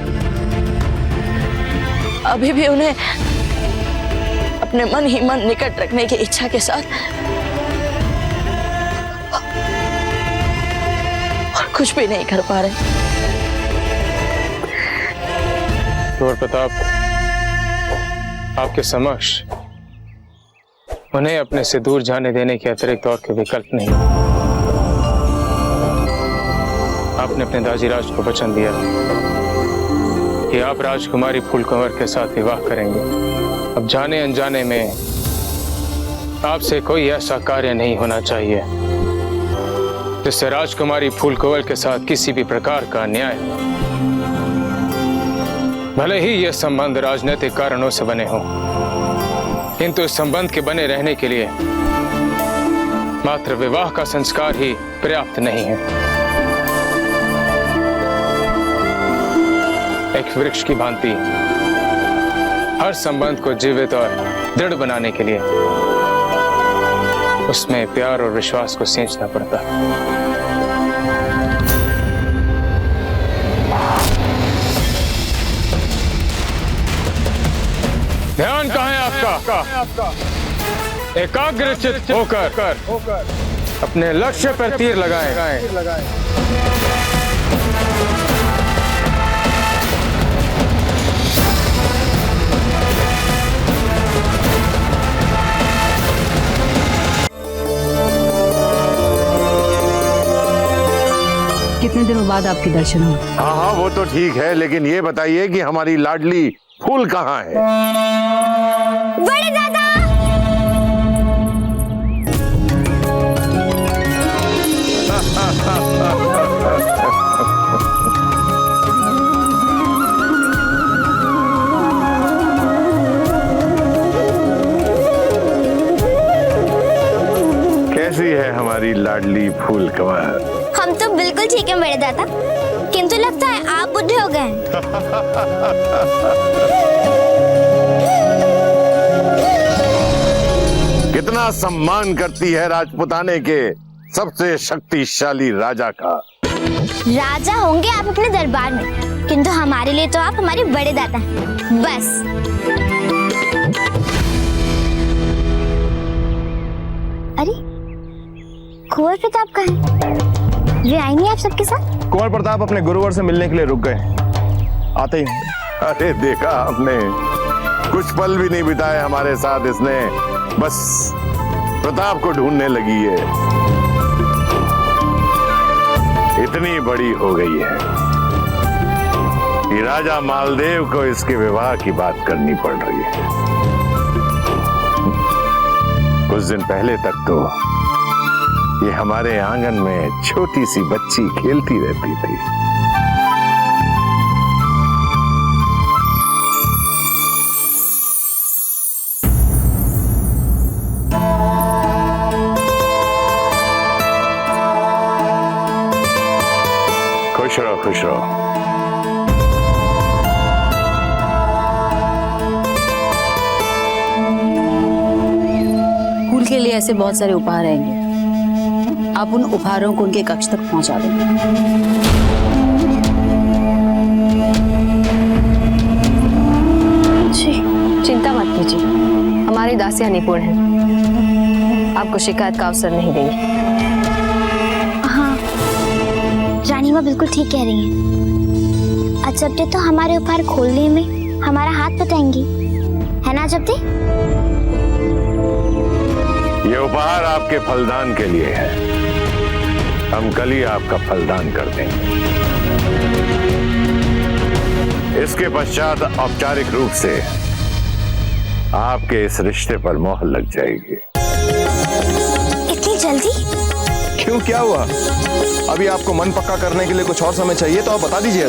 अभी भी उन्हें अपने मन ही मन निकट रखने की इच्छा के साथ और कुछ भी नहीं कर पा रहे। कुंवर प्रताप, आपके समक्ष उन्हें अपने से दूर जाने देने के अतिरिक्त और कोई विकल्प नहीं। आपने अपने दाजीराज को वचन दिया कि आप राजकुमारी फूलकुंवर के साथ विवाह करेंगे। अब जाने अनजाने में आपसे कोई ऐसा कार्य नहीं होना चाहिए जिससे राजकुमारी फूलकुंवर के साथ किसी भी प्रकार का अन्याय हो। भले ही यह संबंध राजनीतिक कारणों से बने हों, किंतु इस संबंध के बने रहने के लिए मात्र विवाह का संस्कार ही पर्याप्त नहीं है। एक वृक्ष की भांति हर संबंध को जीवित और दृढ़ बनाने के लिए उसमें प्यार और विश्वास को सींचना पड़ता है। ध्यान कहाँ है आपका? एकाग्रचित होकर अपने लक्ष्य पर तीर लगाएं। कितने दिनों बाद आपके दर्शन हुए? हाँ हाँ वो तो ठीक है, लेकिन ये बताइए कि हमारी लाडली फूल कहाँ है? बड़े दादा! कैसी है हमारी लाडली फूल कंवर? हम तो बिल्कुल ठीक है बड़े दादा, किंतु लगता है आप बुढ़े हो गए हैं। कितना सम्मान करती है राजपुताने के सबसे शक्तिशाली राजा का। राजा होंगे आप अपने दरबार में, किंतु हमारे लिए तो आप हमारे बड़े दादा हैं। बस अरे कुंवर प्रताप कहाँ है? वे आई नहीं आप सबके साथ? कुंवर प्रताप अपने गुरुवर से मिलने के लिए रुक गए, आते ही। अरे देखा आपने, कुछ पल भी नहीं बिताए हमारे साथ इसने, बस प्रताप को ढूंढने लगी है। इतनी बड़ी हो गई है कि राजा मालदेव को इसके विवाह की बात करनी पड़ रही है। कुछ दिन पहले तक तो ये हमारे आंगन में छोटी सी बच्ची खेलती रहती थी। खुश रहो, खुश रहो। फूल के लिए ऐसे बहुत सारे उपहार आएंगे, आप उन उपहारों को उनके कक्ष तक पहुंचा दें। जी चिंता मत कीजिए, हमारी दासियां निपुण हैं, आपको शिकायत का अवसर नहीं देंगी। हाँ रानी माँ बिल्कुल ठीक कह रही हैं। अजब तो हमारे उपहार खोलने में हमारा हाथ बटाएंगी, है ना अजब? ये उपहार आपके फलदान के लिए है, हम कल ही आपका फलदान कर देंगे। इसके पश्चात औपचारिक रूप से आपके इस रिश्ते पर मोहर लग जाएगी। इतनी जल्दी? क्यों, क्या हुआ? अभी आपको मन पक्का करने के लिए कुछ और समय चाहिए तो आप बता दीजिए।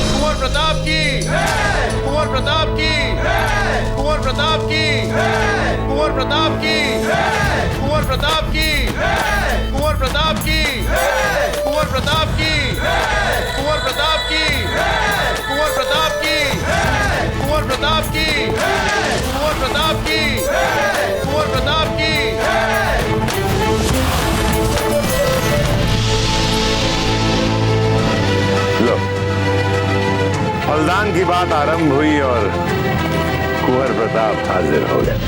कुंवर प्रताप की, कुंवर प्रताप की, कुंवर प्रताप की, कुंवर प्रताप की, कुंवर प्रताप की, कुंवर प्रताप की, कुंवर प्रताप की, कुंवर प्रताप की, कुंवर प्रताप की, कुंवर प्रताप की, कुंवर प्रताप की, कुंवर प्रताप की। लो, फलदान की बात आरंभ हुई और कुंवर प्रताप हाजिर हो गए।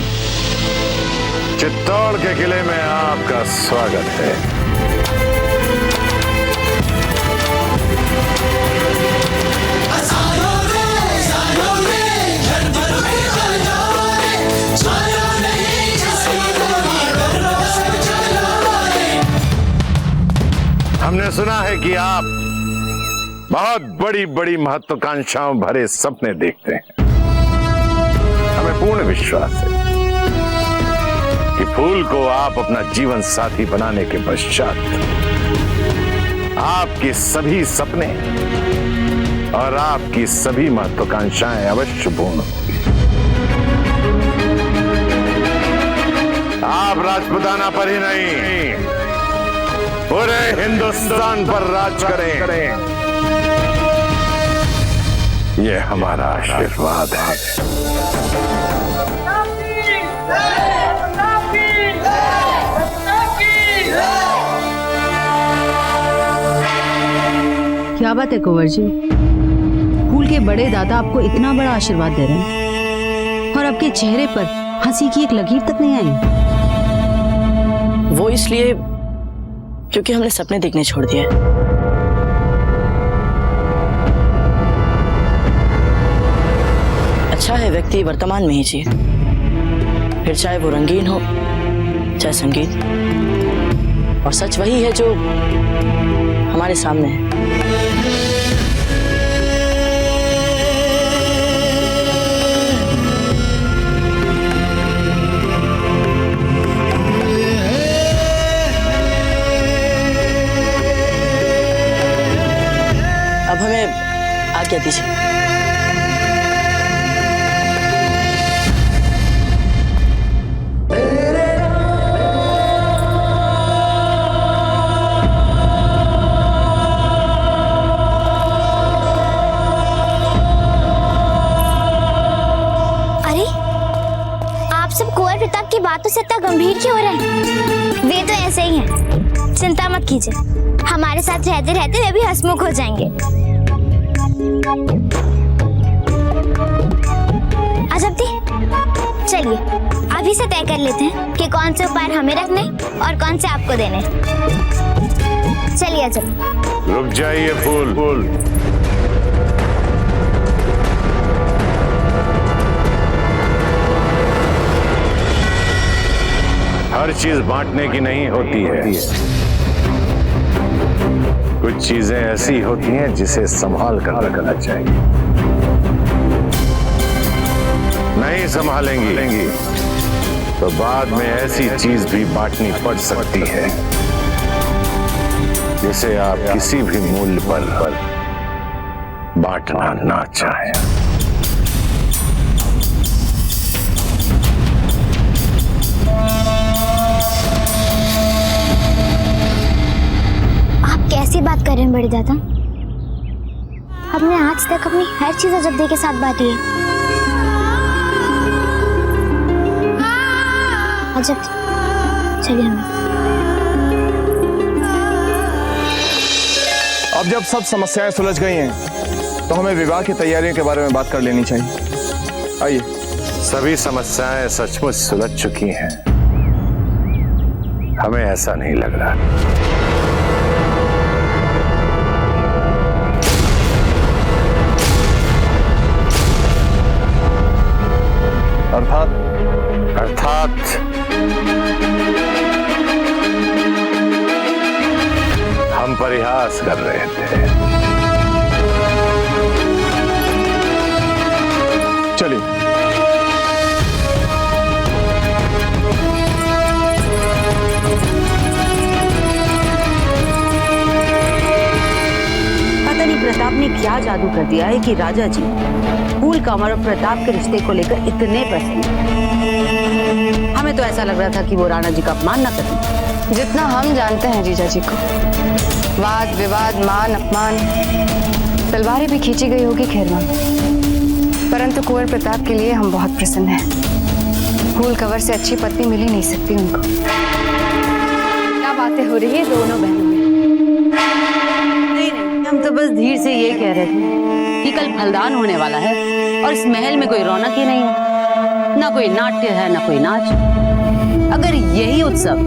चित्तौड़ के किले में आपका स्वागत है। हमने सुना है कि आप बहुत बड़ी बड़ी महत्वाकांक्षाओं भरे सपने देखते हैं। हमें पूर्ण विश्वास है कि फूल को आप अपना जीवन साथी बनाने के पश्चात आपके सभी सपने और आपकी सभी महत्वाकांक्षाएं अवश्य पूर्ण होंगी। आप राजपुताना पर ही नहीं, पूरे हिंदुस्तान पर राज करें, ये हमारा आशीर्वाद है। क्या क्या बात है कुंवर जी, फूल के बड़े दादा आपको इतना बड़ा आशीर्वाद दे रहे हैं और आपके चेहरे पर हंसी की एक लकीर तक नहीं आई। वो इसलिए क्योंकि हमने सपने देखने छोड़ दिए। अच्छा है व्यक्ति वर्तमान में ही जिए, फिर चाहे वो रंगीन हो चाहे संगीन, और सच वही है जो हमारे सामने है। अब हमें आज्ञा दीजिए। अरे आप सब कुंवर प्रताप की बातों से इतना गंभीर क्यों हो रहे हैं? वे तो ऐसे ही हैं, चिंता मत कीजिए, हमारे साथ रहते रहते वे भी हंसमुख हो जाएंगे। अजब दी, चलिए अभी से तय कर लेते हैं कि कौन से उपहार हमें रखने और कौन से आपको देने। चलिए अजब। रुक जाइए फूल। हर चीज बांटने की नहीं होती है, कुछ चीजें ऐसी होती हैं जिसे संभाल कर रखना चाहिए। नहीं संभालेंगी तो बाद में ऐसी चीज भी बांटनी पड़ सकती है जिसे आप किसी भी मूल्य पर बांटना ना चाहें। आप कैसी बात कर रहे हैं बड़े दादा? हमने आज तक अपनी हर चीज अजब दी के साथ बांटी है। अजब, चलिए हम। अब जब सब समस्याएं सुलझ गई हैं, तो हमें विवाह की तैयारियों के बारे में बात कर लेनी चाहिए। आइए। सभी समस्याएं सचमुच सुलझ चुकी हैं, हमें ऐसा नहीं लग रहा। अर्थात हम परिहास कर रहे थे। चलिए। पता नहीं प्रताप ने क्या जादू कर दिया है कि राजा जी फूल कंवर और प्रताप के रिश्ते को लेकर इतने प्रसन्न हैं। हमें तो ऐसा लग रहा था कि वो राणा जी का अपमान न करें। जितना हम जानते हैं जीजा जी को, वाद विवाद मान अपमान तलवारें भी खींची गई होगी खेरवा, परंतु कुंवर प्रताप के लिए हम बहुत प्रसन्न हैं। फूल कंवर से अच्छी पत्नी मिल ही नहीं सकती उनको। क्या बातें हो रही है दोनों बहनों में? नहीं, हम तो बस धीर से ये कह रहे थे कि कल फलदान होने वाला है और इस महल में कोई रौनक ही नहीं है, ना कोई नाट्य है ना कोई नाच। अगर यही उत्सव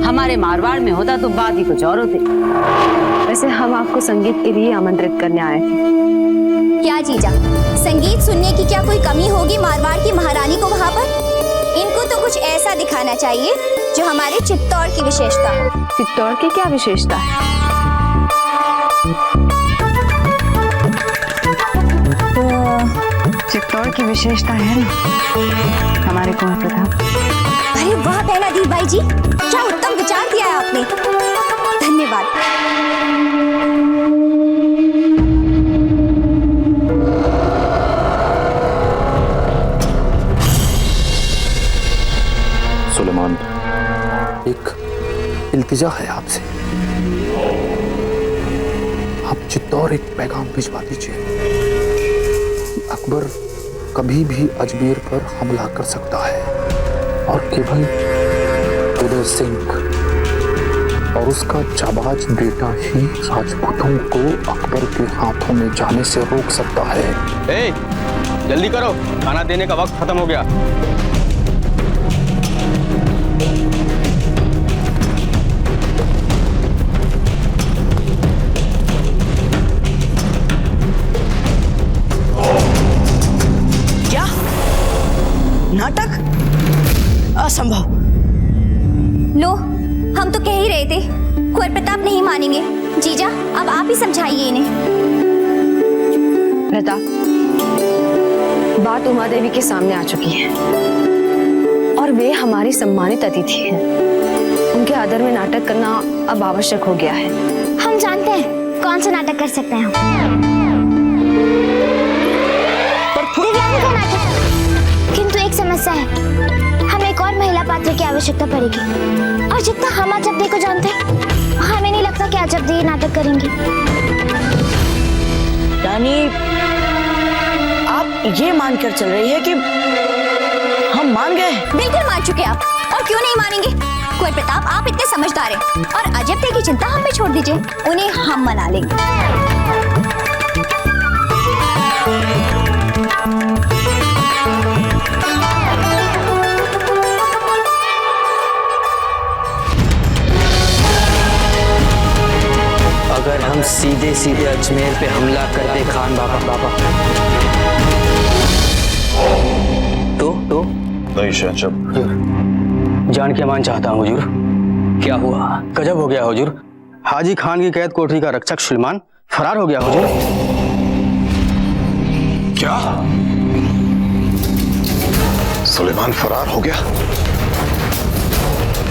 हमारे मारवाड़ में होता तो बात ही कुछ और होती। वैसे हम आपको संगीत के लिए आमंत्रित करने आए थे। क्या जीजा, संगीत सुनने की क्या कोई कमी होगी मारवाड़ की महारानी को वहाँ पर? इनको तो कुछ ऐसा दिखाना चाहिए जो हमारे चित्तौड़ की विशेषता हो। चित्तौड़ की क्या विशेषता है? चित्तौड़ की विशेषता है ना हमारे कुंवर प्रताप। अरे वाह बहना दी भाई जी, क्या उत्तम विचार दिया है आपने, धन्यवाद। सुलेमान, एक इल्तिजा है आपसे, आप चित्तौड़ एक पैगाम भिजवा दीजिए। अकबर कभी भी अजमेर पर हमला कर सकता है और केवल उदय सिंह और उसका जाबाज बेटा ही राजपूतों को अकबर के हाथों में जाने से रोक सकता है। ए, जल्दी करो, खाना देने का वक्त खत्म हो गया। क्या नाटक? असंभव। लो, हम तो कह ही रहे थे कुंवर प्रताप नहीं मानेंगे। जीजा, अब आप ही समझाइए इन्हें। प्रताप, बात उमा देवी के सामने आ चुकी है और वे हमारी सम्मानित अतिथि हैं। उनके आदर में नाटक करना अब आवश्यक हो गया है। हम जानते हैं कौन सा नाटक कर सकते हैं हम। दिव्यांग का नाटक। किंतु एक समस्या है, हमें एक और महिला पात्र की आवश्यकता पड़ेगी। और जितना हम अजब दे को जानते हैं, हमें नहीं लगता कि अजब दे नाटक करेंगे। यानी आप ये मानकर चल रही है कि हम मान गए? बिल्कुल मान चुके आप। और क्यों नहीं मानेंगे? कुंवर प्रताप, आप इतने समझदार हैं और अजब दे की चिंता हम पे छोड़ दीजिए, उन्हें हम मना लेंगे। अगर हम सीधे सीधे अजमेर पे हमला कर दे खान बाबा तो नहीं शहंशाह। जान के मान चाहता हूँ हुजूर। क्या हुआ? गजब हो गया हुजूर। हाजी खान की कैद कोठरी का रक्षक सुलेमान फरार हो गया हुजूर। क्या? सुलेमान फरार हो गया?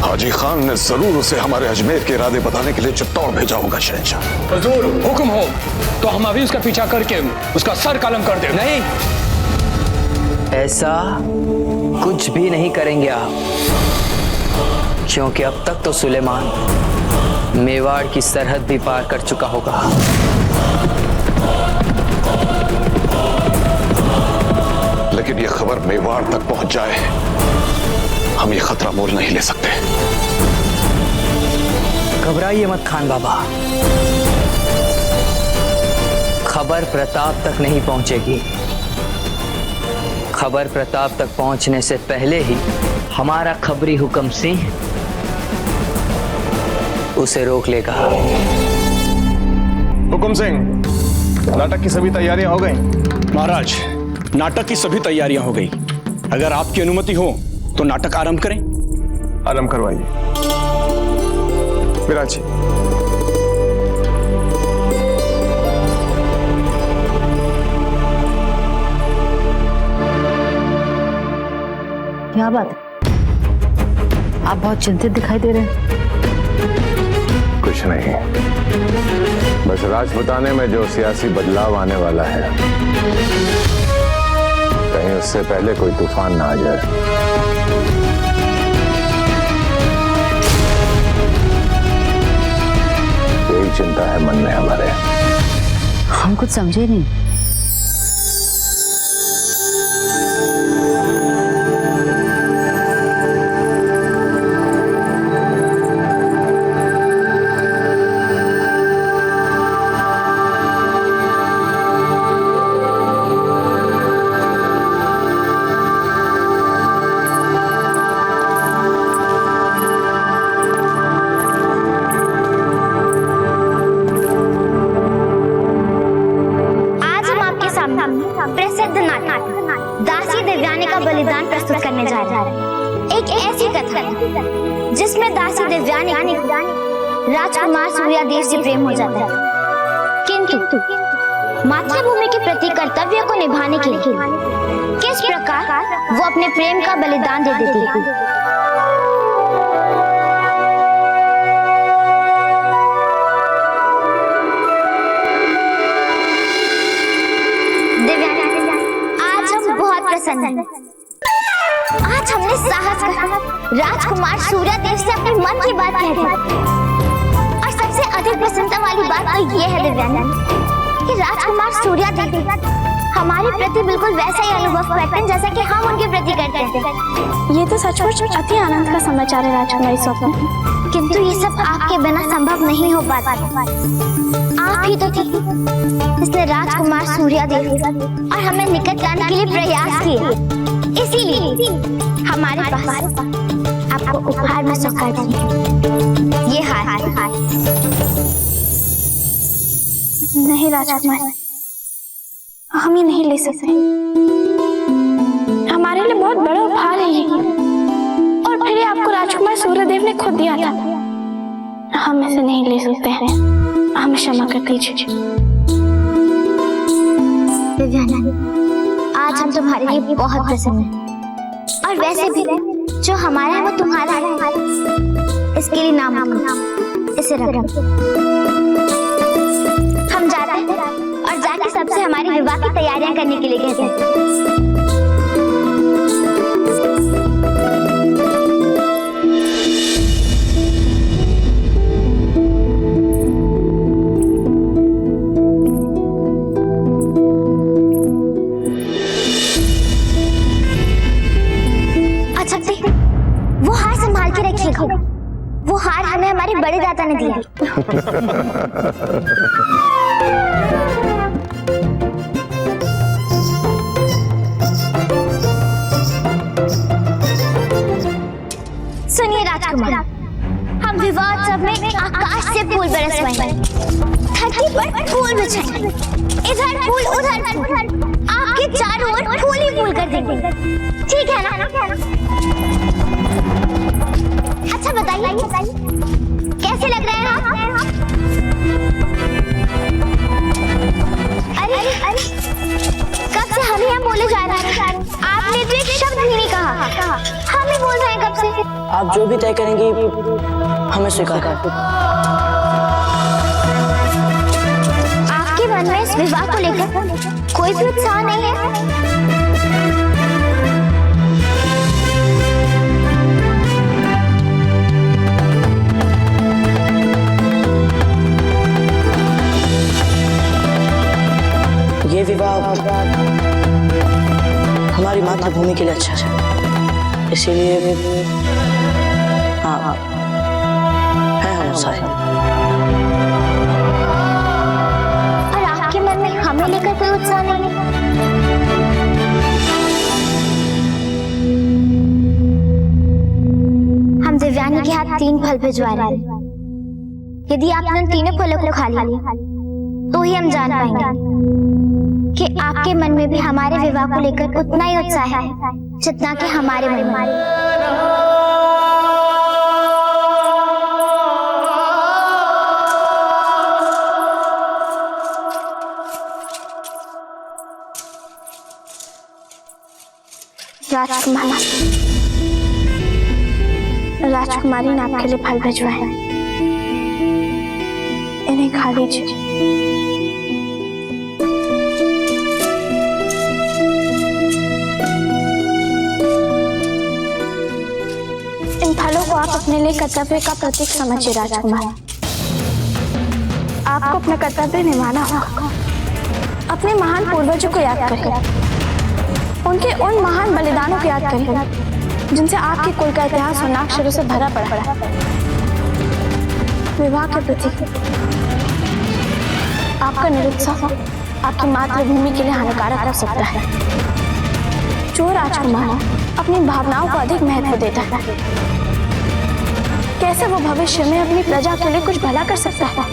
हाजी खान ने जरूर उसे हमारे अजमेर के इरादे बताने के लिए चित्तौड़ भेजा होगा शहंशाह। हुजूर, हुक्म हो तो हम अभी उसका पीछा करके उसका सर कलम कर दे। नहीं, ऐसा कुछ भी नहीं करेंगे आप, क्योंकि अब तक तो सुलेमान मेवाड़ की सरहद भी पार कर चुका होगा। लेकिन ये खबर मेवाड़ तक पहुंच जाए, हम ये खतरा मोल नहीं ले सकते। घबराइए मत खान बाबा, खबर प्रताप तक नहीं पहुंचेगी। खबर प्रताप तक पहुंचने से पहले ही हमारा खबरी हुक्म सिंह उसे रोक लेगा। हुकुम सिंह, नाटक की सभी तैयारियां हो गई? महाराज, नाटक की सभी तैयारियां हो गई। अगर आपकी अनुमति हो तो नाटक आरंभ करें। आरंभ करवाइए। विराज जी। क्या बात है? आप बहुत चिंतित दिखाई दे रहे हैं। कुछ नहीं, बस राजपुताने में जो सियासी बदलाव आने वाला है, कहीं उससे पहले कोई तूफान ना आ जाए। यही चिंता है मन में हमारे। हम कुछ समझे नहीं। प्रसिद्ध नाटक दासी दिव्यानी का बलिदान प्रस्तुत करने जा रहे हैं। एक ऐसी कथा जिसमें दासी दिव्यानी राजकुमार सूर्यादेव से प्रेम हो जाता है, किंतु मातृभूमि के प्रति कर्तव्य को निभाने के लिए किस प्रकार वो अपने प्रेम का बलिदान दे देती है। आज हमने साहस कर राजकुमार सूर्यादेव से अपने मन की बात कह दी। और सबसे अधिक प्रसन्नता वाली बात तो ये है दिव्यांगी कि राजकुमार सूर्यादेव हमारे प्रति बिल्कुल वैसा ही अनुभव करते हैं जैसा कि हम उनके प्रति करते हैं। ये तो सचमुच अति आनंद का समाचार है राजकुमारी स्वप्न, किंतु ये सब आपके बिना संभव नहीं हो पाता। आप ही तो थी जिसने राजकुमार सूर्यदेव और हमें निकट लाने के लिए प्रयास किए। इसीलिए हमारे पास आपको उपहार में सौंपा दिया ये हार। नहीं राजकुमार, हम ये नहीं ले सकते। हमारे लिए बहुत बड़ा उपहार है ये, और फिर ये आपको राजकुमार सूर्यदेव ने खुद दिया था। हम इसे नहीं ले सकते हैं, हमें क्षमा कर दीजिए। दिव्याना, आज हम तुम्हारे लिए बहुत प्रसन्न हैं, और वैसे भी जो हमारा है वो तुम्हारा है। इसके लिए नाम इसे रखो। हम जाते हैं और जाके सबसे हमारी विवाह की तैयारियां करने के लिए कहते हैं। अच्छा वो हार संभाल के रखिएगा। वो हार हमें हमारे बड़े दादा ने दिया। सुनिए राजकुमार, हम विवाह उत्सव में आकाश से फूल बरसवाएंगे, धरती पर फूल बिछाएंगे, इधर फूल उधर फूल, आपके चारों ओर फूल ही फूल कर देंगे। ठीक है ना? अच्छा बताइए कैसे लग रहे हैं आप? अरे कब से हम यहाँ बोले जा रहे हैं, आपने तो एक शब्द भी नहीं कहा। हम ही बोल रहे हैं कब से। आप जो भी तय करेंगी हमें स्वीकार कर। आपके मन में इस विवाह को लेकर कोई भी उत्साह नहीं है? ये विवाह हमारी मातृभूमि के लिए अच्छा है, इसीलिए हाँ है हम उत्साहित। और आपके मन में हमें लेकर कोई उत्साह नहीं है? हम दिव्यानी के हाथ 3 फल भिजवा रहे हैं। यदि आपने उन तीनों फलों को खा लिया तो ही हम जान पाएंगे कि आपके मन में भी हमारे विवाह को लेकर उतना ही उत्साह है जितना कि हमारे मन में। राजकुमारी ने आपके लिए फल भिजवाए, इन्हें खा लीजिए। इन फलों को आप अपने लिए कर्तव्य का प्रतीक समझिए राजकुमार। आपको अपना कर्तव्य निभाना होगा। अपने महान पूर्वजों को याद करिए, उनके उन महान बलिदानों को याद करिए जिनसे आपके कुल का इतिहास वर्णाक्षरों से भरा पड़ा है। विवाह के प्रति आपका निरुत्साह आपकी मातृभूमि के लिए हानिकारक हो सकता है। जो राजकुमार अपनी भावनाओं को अधिक महत्व देता है, कैसे वो भविष्य में अपनी प्रजा के लिए कुछ भला कर सकता है?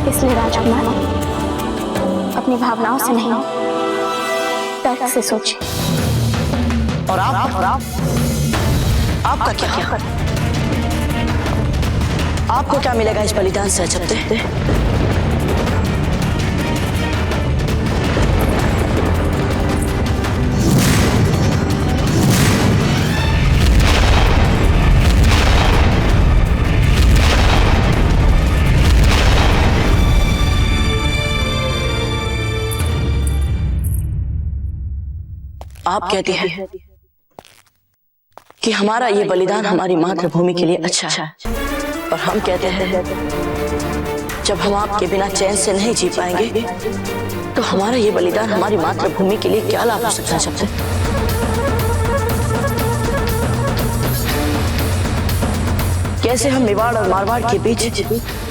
इसलिए राजकुमार अपनी भावनाओं से नहीं, तर्क से सोचिए। और आपका क्या? आपको क्या मिलेगा इस बलिदान से? अजब आप कहती हैं कि हमारा ये बलिदान हमारी मातृभूमि के लिए अच्छा है, और हम कहते हैं जब हम आपके बिना चैन से नहीं जी पाएंगे तो हमारा ये बलिदान हमारी मातृभूमि के लिए क्या लाभ हो सकता है सबसे। कैसे हम मेवाड़ और मारवाड़ के बीच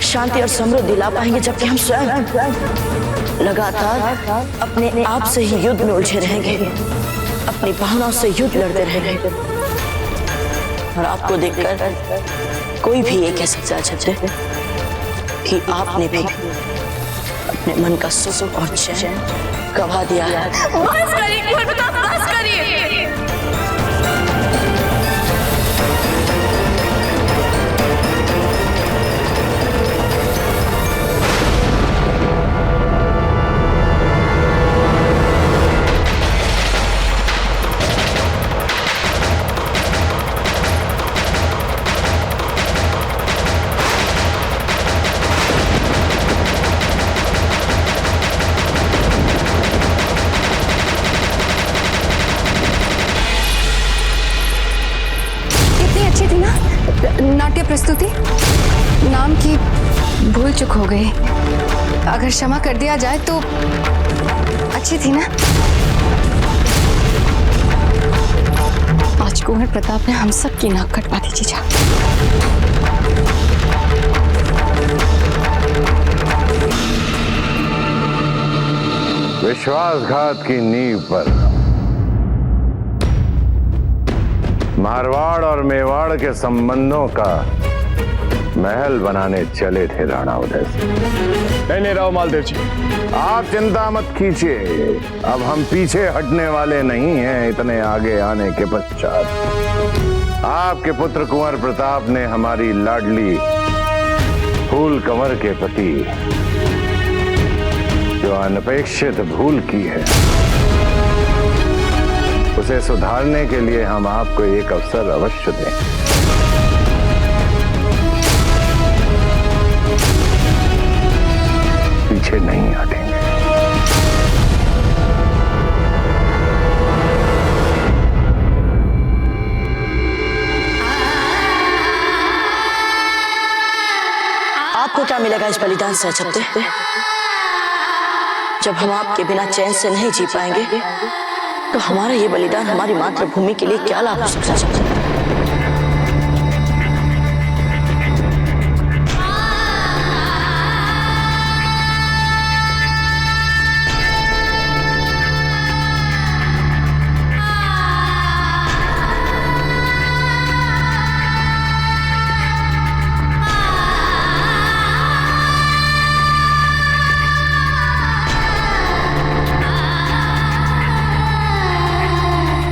शांति और समृद्धि ला पाएंगे जबकि हम स्वयं लगातार अपने आप से ही युद्ध में उलझे रहेंगे, अपनी भावनाओं से युद्ध लड़ते रहेंगे। और आपको देखकर कोई भी ये कह सकता है कि आपने भी अपने मन का सुख और चैन गवा दिया है। बस करिए, बस करिए। नाट्य प्रस्तुति नाम की भूल चूक हो गई, अगर क्षमा कर दिया जाए तो अच्छी थी ना। आज कुंवर प्रताप ने हम सब की नाक कटवा दी जीजा। विश्वासघात की नींव पर मारवाड़ और मेवाड़ के संबंधों का महल बनाने चले थे राणा उदय सिंह। नहीं राव मालदेव जी, आप चिंता मत कीजिए, अब हम पीछे हटने वाले नहीं हैं। इतने आगे आने के पश्चात आपके पुत्र कुंवर प्रताप ने हमारी लाडली फूल कंवर के प्रति जो अनपेक्षित भूल की है उसे सुधारने के लिए हम आपको एक अवसर अवश्य दें। पीछे नहीं हटेंगे। आपको क्या मिलेगा इस बलिदान से अछते? जब हम आपके बिना चैन से नहीं जी पाएंगे तो हमारा ये बलिदान हमारी मातृभूमि के लिए क्या लाभ हो सकता है?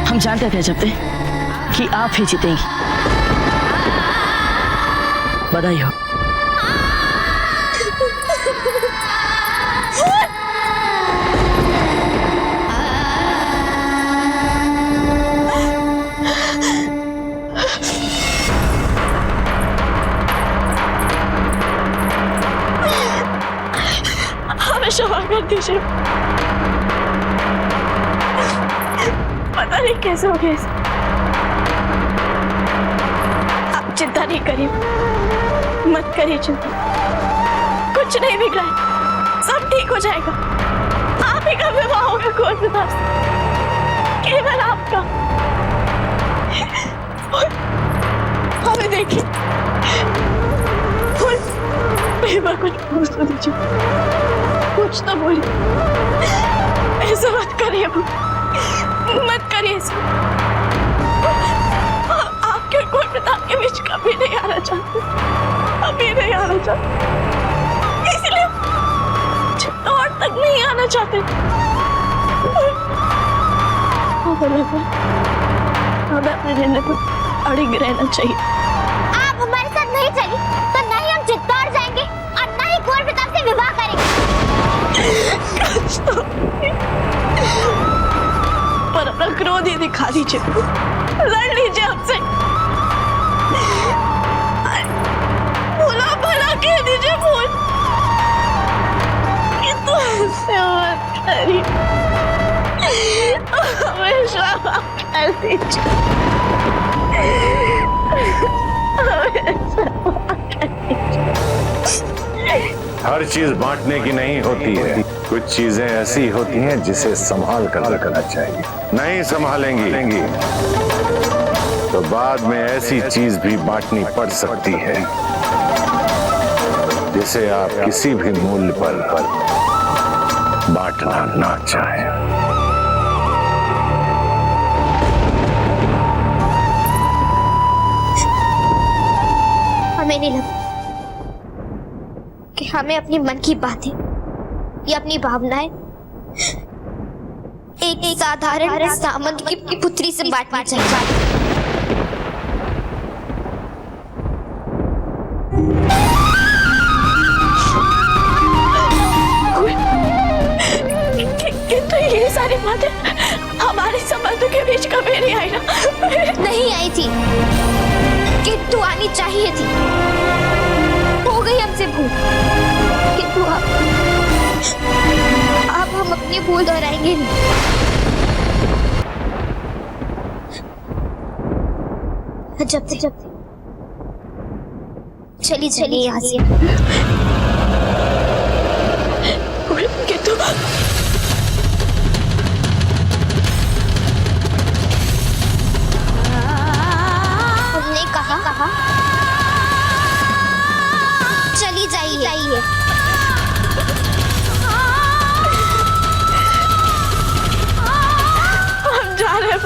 हम जानते थे जब कि आप ही जीतेंगी। बधाई हो। हमें क्षमा कर दीजिए, पता नहीं कैसे हो गया। आप चिंता नहीं करिए, मत करिए चिंता, कुछ नहीं बिगड़ा है, सब ठीक हो जाएगा। आप ही का विवाह होगा कुंवर प्रताप से, केवल आपका। हमें देखिए, कुछ पूछ तो दीजिए, कुछ तो बोलिए। ऐसा मत करिए, मत करिए। आपके कुंवर प्रताप के बीच कभी नहीं आना चाहते, कभी नहीं आना चाहते, इसलिए चित्तौड़ तक नहीं आना चाहते। हमें अपने निर्णय पर अड़िग रहना चाहिए। आप हमारे साथ नहीं चली तो नहीं हम चित्तौड़ जाएंगे और न ही कुंवर प्रताप से विवाह करेंगे। पर अपना क्रोध ही दिखा दीजिए, लड़ लीजिए हमसे, भूला भला कह दीजिए, भूल किंतु ऐसे मत करिए, हमेशा कर दीजिए। हर चीज बांटने की नहीं होती है, कुछ चीजें ऐसी होती हैं जिसे संभाल कर रखना चाहिए। नहीं संभालेंगी तो बाद में ऐसी चीज भी बांटनी पड़ सकती है जिसे आप किसी भी मूल्य पर बांटना ना चाहें। हमें नहीं लगता कि हमें अपनी मन की बातें या अपनी भावनाएं एक साधारण सामंत की पुत्री से बांटना चाहिए। किंतु ये सारी बातें हमारे संबंधों के बीच कभी नहीं आई ना? नहीं आई थी, किंतु आनी चाहिए थी। हो गई हमसे भूल, किंतु अब हम अपनी भूल दोहराएंगे नहीं। जब चली यहाँ से। किंतु हमने कहा चली जाइए। हम जा रहे हैं।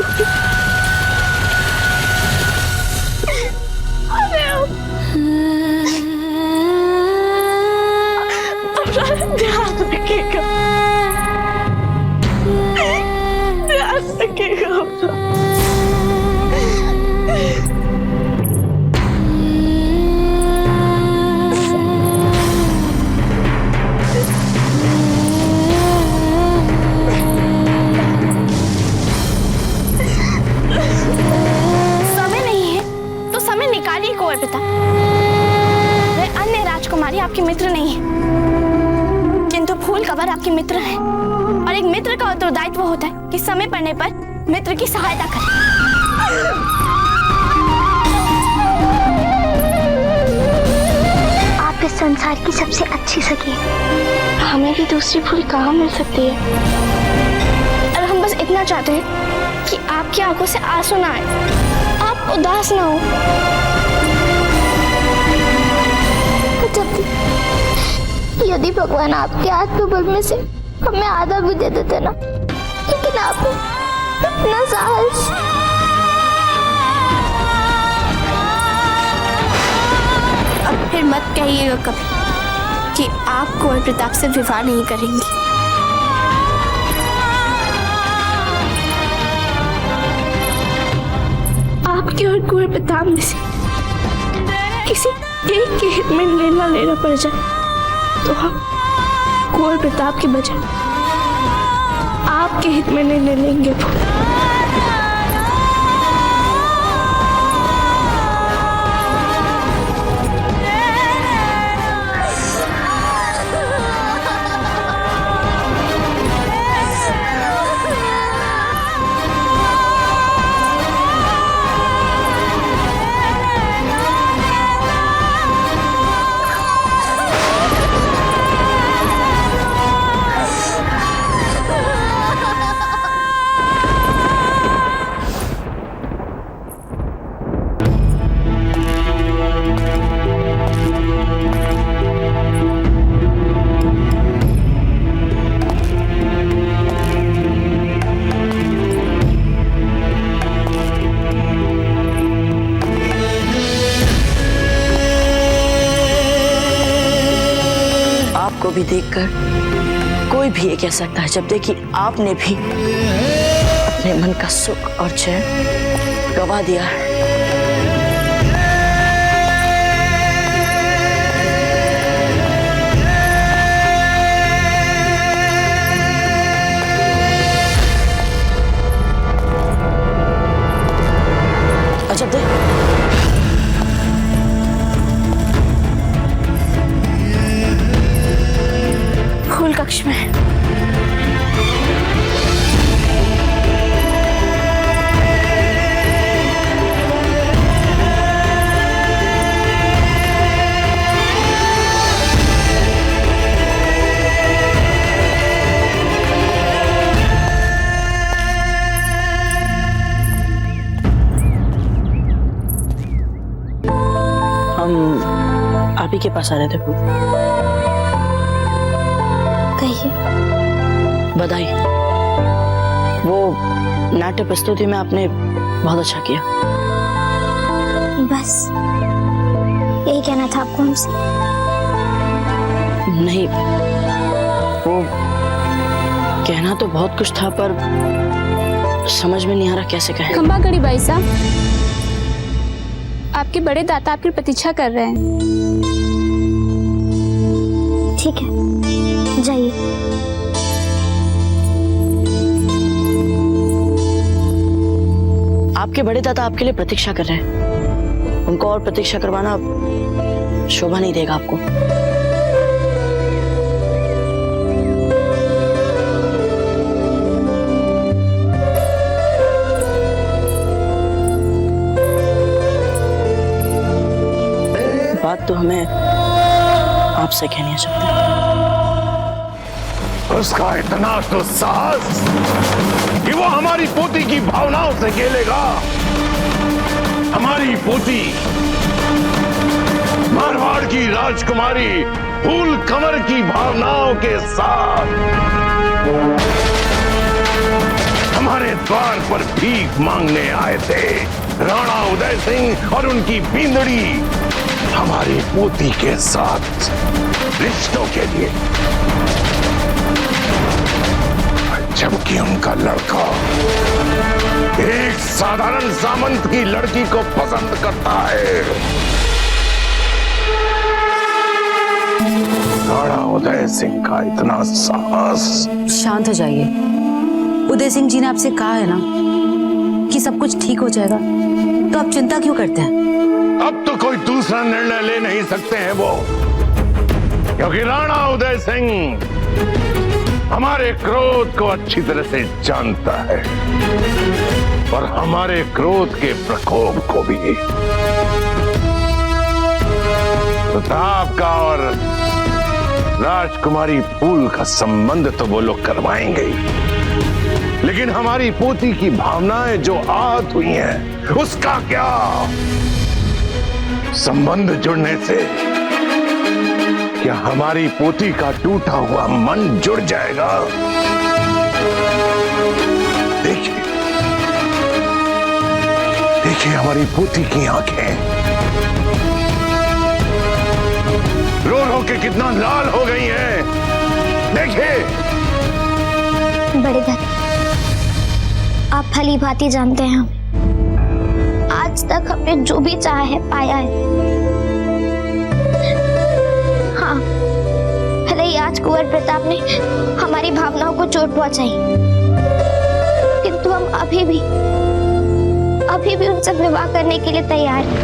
ध्यान रखिएगा, ध्यान रखिएगा। समय नहीं है तो समय निकालिए कुंवर पिता। वे अन्य राजकुमारी आपके मित्र नहीं है, किंतु फूल कवर आपके मित्र हैं। और एक मित्र का उत्तरदायित्व होता है कि समय पड़ने पर मित्र की सहायता करे। आप इस संसार की सबसे अच्छी सखी हैं। हमें भी दूसरी फूल कहाँ मिल सकती है? और हम बस इतना चाहते हैं कि आपकी आंखों से आंसू ना आए, आप उदास ना हो। यदि भगवान आपके आत्मबल में से हमें आधा भी दे देते ना, लेकिन आप इतना साहस। अब फिर मत कहिएगा कभी कि आप कुंवर प्रताप से विवाह नहीं करेंगी। आपके और कुंवर प्रताप में से किसी एक के हित में निर्णय लेना पड़ जाए तो हम कुंवर प्रताप के बजाय आपके हित में निर्णय लेंगे। को भी देखकर कोई भी ये कह सकता है जब देखिए आपने भी अपने मन का सुख और चैन गवा दिया है। अजब देख, फूल कक्ष में आप ही के पास आ रहे थे फूल। कहिए। बधाई। वो नाट्य प्रस्तुति में आपने बहुत अच्छा किया। बस यही कहना था आपको हमसे? नहीं, वो कहना तो बहुत कुछ था पर समझ में नहीं आ रहा कैसे कहें। खंबागढ़ी भाई साहब, आपके बड़े दाता आपकी प्रतीक्षा कर रहे हैं। ठीक है, जाइए। आपके बड़े दादा आपके लिए प्रतीक्षा कर रहे हैं। उनको और प्रतीक्षा करवाना शोभा नहीं देगा आपको। बात तो हमें आपसे कहनी है सकते। उसका इतना तो साहस कि वो हमारी पोती की भावनाओं से खेलेगा। हमारी पोती मारवाड़ की राजकुमारी फूल कमर की भावनाओं के साथ हमारे द्वार पर भीख मांगने आए थे। राणा उदय सिंह और उनकी बींदड़ी हमारी पोती के साथ रिश्तों के लिए, जबकि उनका लड़का एक साधारण सामंत की लड़की को पसंद करता है। राणा उदय सिंह का इतना साहस। शांत हो जाइए। उदय सिंह जी ने आपसे कहा है ना कि सब कुछ ठीक हो जाएगा, तो आप चिंता क्यों करते हैं? अब तो कोई दूसरा निर्णय ले नहीं सकते हैं वो, क्योंकि राणा उदय सिंह हमारे क्रोध को अच्छी तरह से जानता है और हमारे क्रोध के प्रकोप को भी। प्रताप का और राजकुमारी फूल का संबंध तो वो लोग करवाएंगे ही, लेकिन हमारी पोती की भावनाएं जो आहत हुई हैं, उसका क्या? संबंध जुड़ने से क्या हमारी पोती का टूटा हुआ मन जुड़ जाएगा? देखिए, देखिए हमारी पोती की आंखें रो रो के कितना लाल हो गई हैं। देखिए। बड़े दादा, आप भली भांति जानते हैं हमें। आज तक हमने जो भी चाहा है पाया है। हाँ, भले ही आज कुंवर प्रताप ने हमारी भावनाओं को चोट पहुंचाई, किंतु हम अभी भी उनसे विवाह करने के लिए तैयार हैं।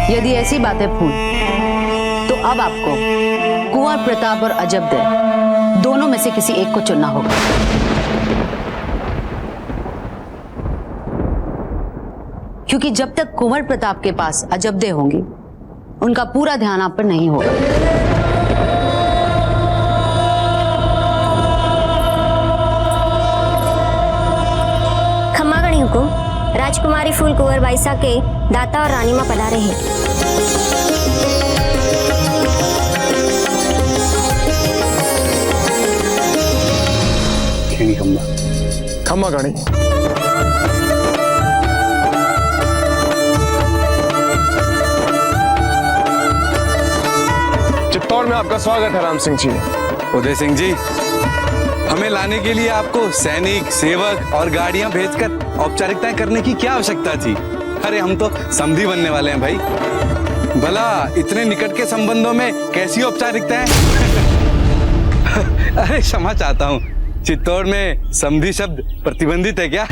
यदि ऐसी बात है फूल, तो अब आपको कुंवर प्रताप और अजबदे दोनों में से किसी एक को चुनना होगा। क्योंकि जब तक कुंवर प्रताप के पास अजबदे होंगी, उनका पूरा ध्यान आप पर नहीं होगा। खम्मागढ़ी हुकुम, राजकुमारी फूल कुंवर बाईसा के दाता और रानी मां पधारे हैं। खम्मागढ़ी। चित्तौड़ में आपका स्वागत है राम सिंह जी। उदय सिंह जी, हमें लाने के लिए आपको सैनिक, सेवक और गाड़ियां भेजकर औपचारिकताएं करने की क्या आवश्यकता थी? अरे हम तो समधी बनने वाले हैं भाई। भला इतने निकट के संबंधों में कैसी औपचारिकताएं? अरे क्षमा चाहता हूँ, चित्तौड़ में समधी शब्द प्रतिबंधित है क्या?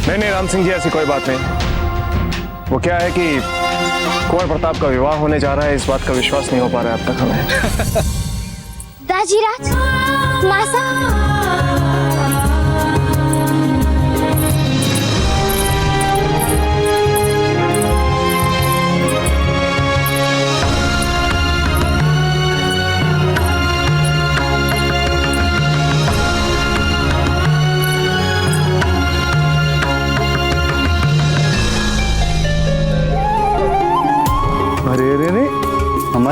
नहीं राम सिंह जी, ऐसी कोई बात नहीं। वो क्या है कि कुंवर प्रताप का विवाह होने जा रहा है, इस बात का विश्वास नहीं हो पा रहा है अब तक हमें। दाजीराज, मासा,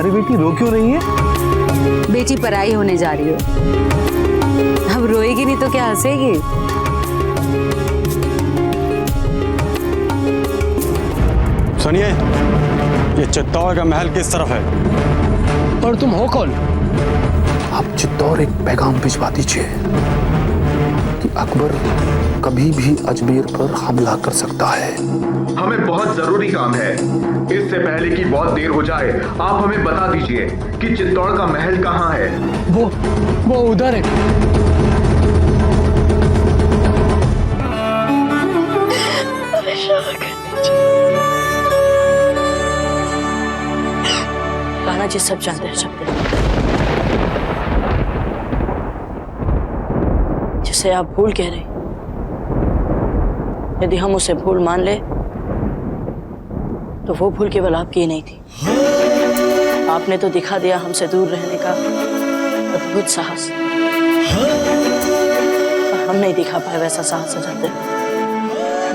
हमारी बेटी रो क्यों रही है? बेटी पराई होने जा रही है। अब रोएगी नहीं तो क्या हंसेगी? सुनिए, ये चित्तौड़ का महल किस तरफ है? और तुम हो कौन? आप चित्तौड़ एक पैगाम भिजवा दीजिए कि अकबर कभी भी अजमेर पर हमला कर सकता है। हमें बहुत जरूरी काम है। इससे पहले कि बहुत देर हो जाए, आप हमें बता दीजिए कि चित्तौड़ का महल कहाँ है। वो उधर है। राणा जी सब जानते हैं, सब जिसे आप भूल कह रहे, यदि हम उसे भूल मान ले तो वो भूल केवल आपकी ही नहीं थी। आपने तो दिखा दिया हमसे दूर रहने का अद्भुत साहस, पर हम नहीं दिखा पाए वैसा साहस सजाते।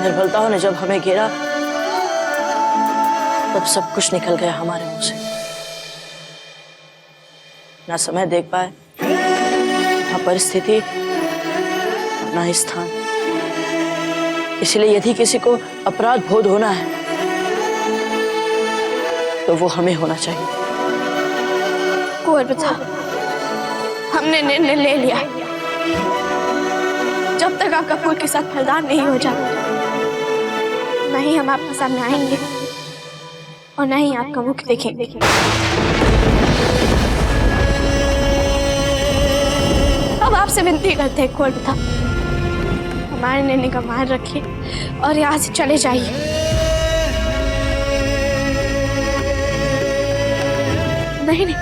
निर्बलताओं ने जब हमें घेरा तब सब कुछ निकल गया हमारे मुंह से। ना समय देख पाए, ना परिस्थिति, ना ही स्थान। इसलिए यदि किसी को अपराध बोध होना है तो वो हमें होना चाहिए। कुंवर प्रताप, हमने निर्णय ले लिया। जब तक आपका फूल के साथ फलदार नहीं हो जाता, नहीं हम आपके सामने आएंगे और न ही आपका मुख देखेंगे। अब आपसे विनती करते हैं कुंवर प्रताप, हमारे निर्णय का मान रखिए और यहाँ से चले जाइए। नहीं नहीं,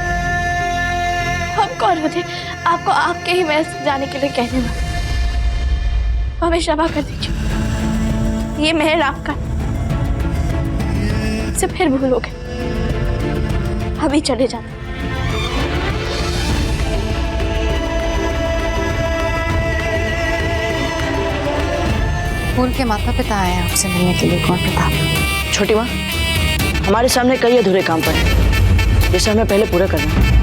हम कौन होते आपको आपके ही महल से जाने के लिए कहने वाले। हमें क्षमा कर दीजिए, ये महल आपका, से फिर भूलोगे। अभी चले जाते। फूल के माता पिता आए हैं आपसे मिलने के लिए कुंवर प्रताप। छोटी माँ, हमारे सामने कई अधूरे काम पड़े हैं जिसे हमें पहले पूरा करना है।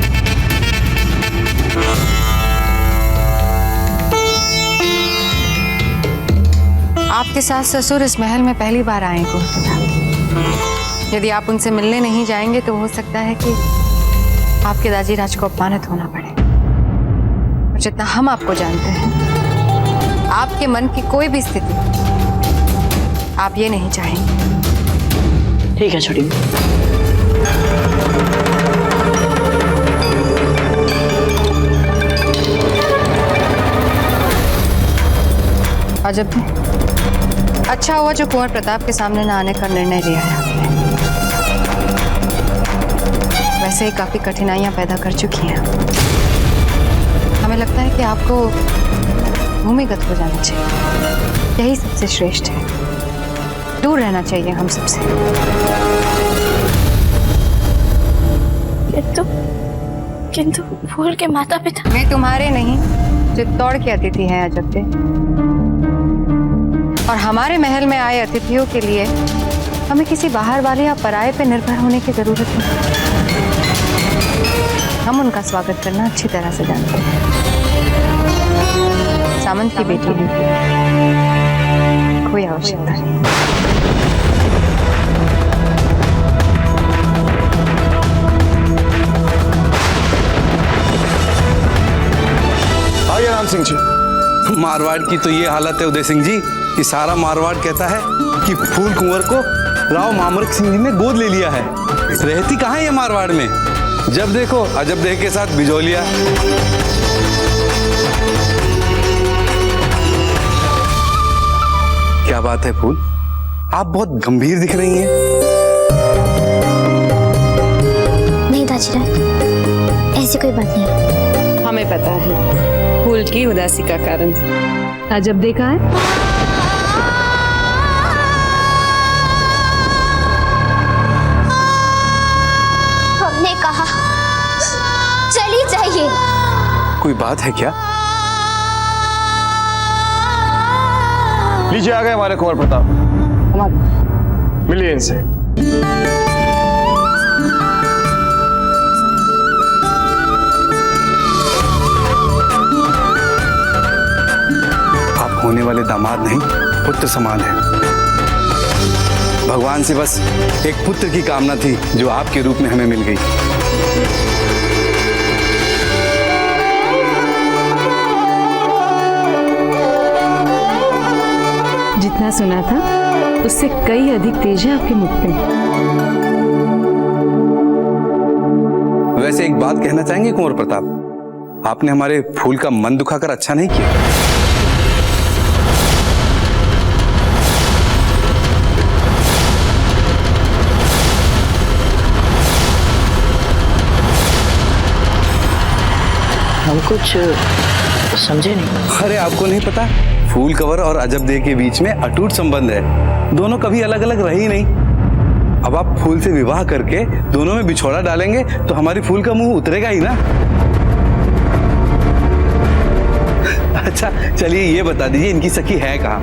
आपके सास ससुर इस महल में पहली बार आए हैं कुंवर प्रताप। यदि आप उनसे मिलने नहीं जाएंगे तो हो सकता है कि आपके दाजी राज को अपमानित होना पड़े। और जितना हम आपको जानते हैं, आपके मन की कोई भी स्थिति आप ये नहीं चाहेंगे। ठीक है छोटी माँ। अजब है, अच्छा हुआ जो कुंवर प्रताप के सामने न आने का निर्णय लिया है आपने। वैसे ही काफी कठिनाइयां पैदा कर चुकी हैं। हमें लगता है कि आपको भूमिगत हो जाना चाहिए, यही सबसे श्रेष्ठ है। दूर रहना चाहिए हम सबसे। किंतु फूल के माता पिता। मैं तुम्हारे नहीं, चित्तौड़ के अतिथि हैं अजब। और हमारे महल में आए अतिथियों के लिए हमें किसी बाहर वाले या पराये पे निर्भर होने की जरूरत नहीं। हम उनका स्वागत करना अच्छी तरह से जानते हैं। सामंत की बेटी है, कोई आवश्यकता नहीं। आइए राम सिंह जी। मारवाड़ की तो ये हालत है उदय सिंह जी कि सारा मारवाड़ कहता है कि फूल कुंवर को राव मामरक सिंह जी ने गोद ले लिया है। रहती कहाँ है ये मारवाड़ में? जब देखो अजब देह के साथ बिजोलिया। क्या बात है फूल, आप बहुत गंभीर दिख रही हैं। नहीं दाजीराज, ऐसी कोई बात नहीं। हमें पता है फूल की उदासी का कारण। अजब देखा है? हमने कहा चली जाइए। कोई बात है क्या? लीजिए, आ गए हमारे कुंवर प्रताप। मिलिए इनसे। होने वाले दामाद नहीं, पुत्र समान है। भगवान से बस एक पुत्र की कामना थी जो आपके रूप में हमें मिल गई। जितना सुना था उससे कई अधिक तेज है आपके मुख पे। वैसे एक बात कहना चाहेंगे कुंवर प्रताप, आपने हमारे फूल का मन दुखाकर अच्छा नहीं किया। हम कुछ समझे नहीं। अरे आपको नहीं पता, फूल कवर और अजब देह के बीच में अटूट संबंध है। दोनों कभी अलग अलग रहे ही नहीं। अब आप फूल से विवाह करके दोनों में बिछोड़ा डालेंगे तो हमारी फूल का मुंह उतरेगा ही ना। अच्छा चलिए ये बता दीजिए इनकी सखी है कहाँ,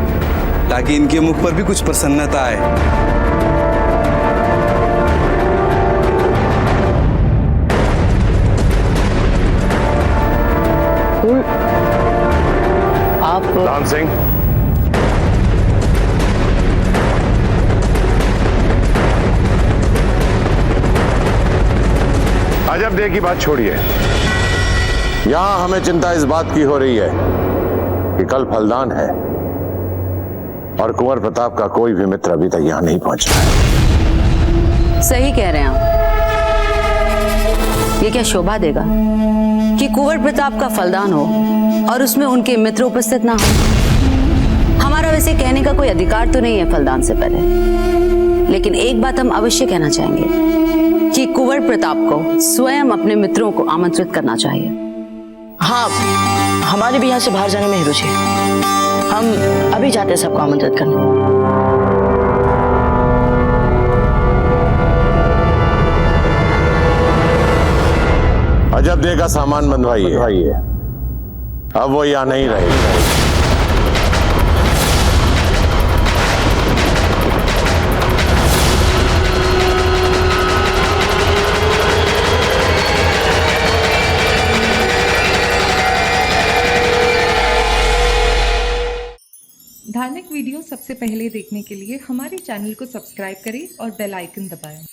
ताकि इनके मुख पर भी कुछ प्रसन्नता आए। आप राम सिंह, अजब देह की बात छोड़िए। यहां हमें चिंता इस बात की हो रही है कि कल फलदान है और कुंवर प्रताप का कोई भी मित्र अभी तक यहां नहीं पहुंचा है। सही कह रहे हैं आप। ये क्या शोभा देगा कि कुंवर प्रताप का फलदान हो और उसमें उनके मित्र उपस्थित ना हो। हमारा वैसे कहने का कोई अधिकार तो नहीं है फलदान से पहले, लेकिन एक बात हम अवश्य कहना चाहेंगे कि कुंवर प्रताप को स्वयं अपने मित्रों को आमंत्रित करना चाहिए। हाँ, हमारे भी यहाँ से बाहर जाने में ही रुचि है। हम अभी जाते हैं सबको आमंत्रित करने। अजब देह का सामान बंधवाइए, अब वो यहाँ नहीं रहेगी। धार्मिक वीडियो सबसे पहले देखने के लिए हमारे चैनल को सब्सक्राइब करें और बेल आइकन दबाएं।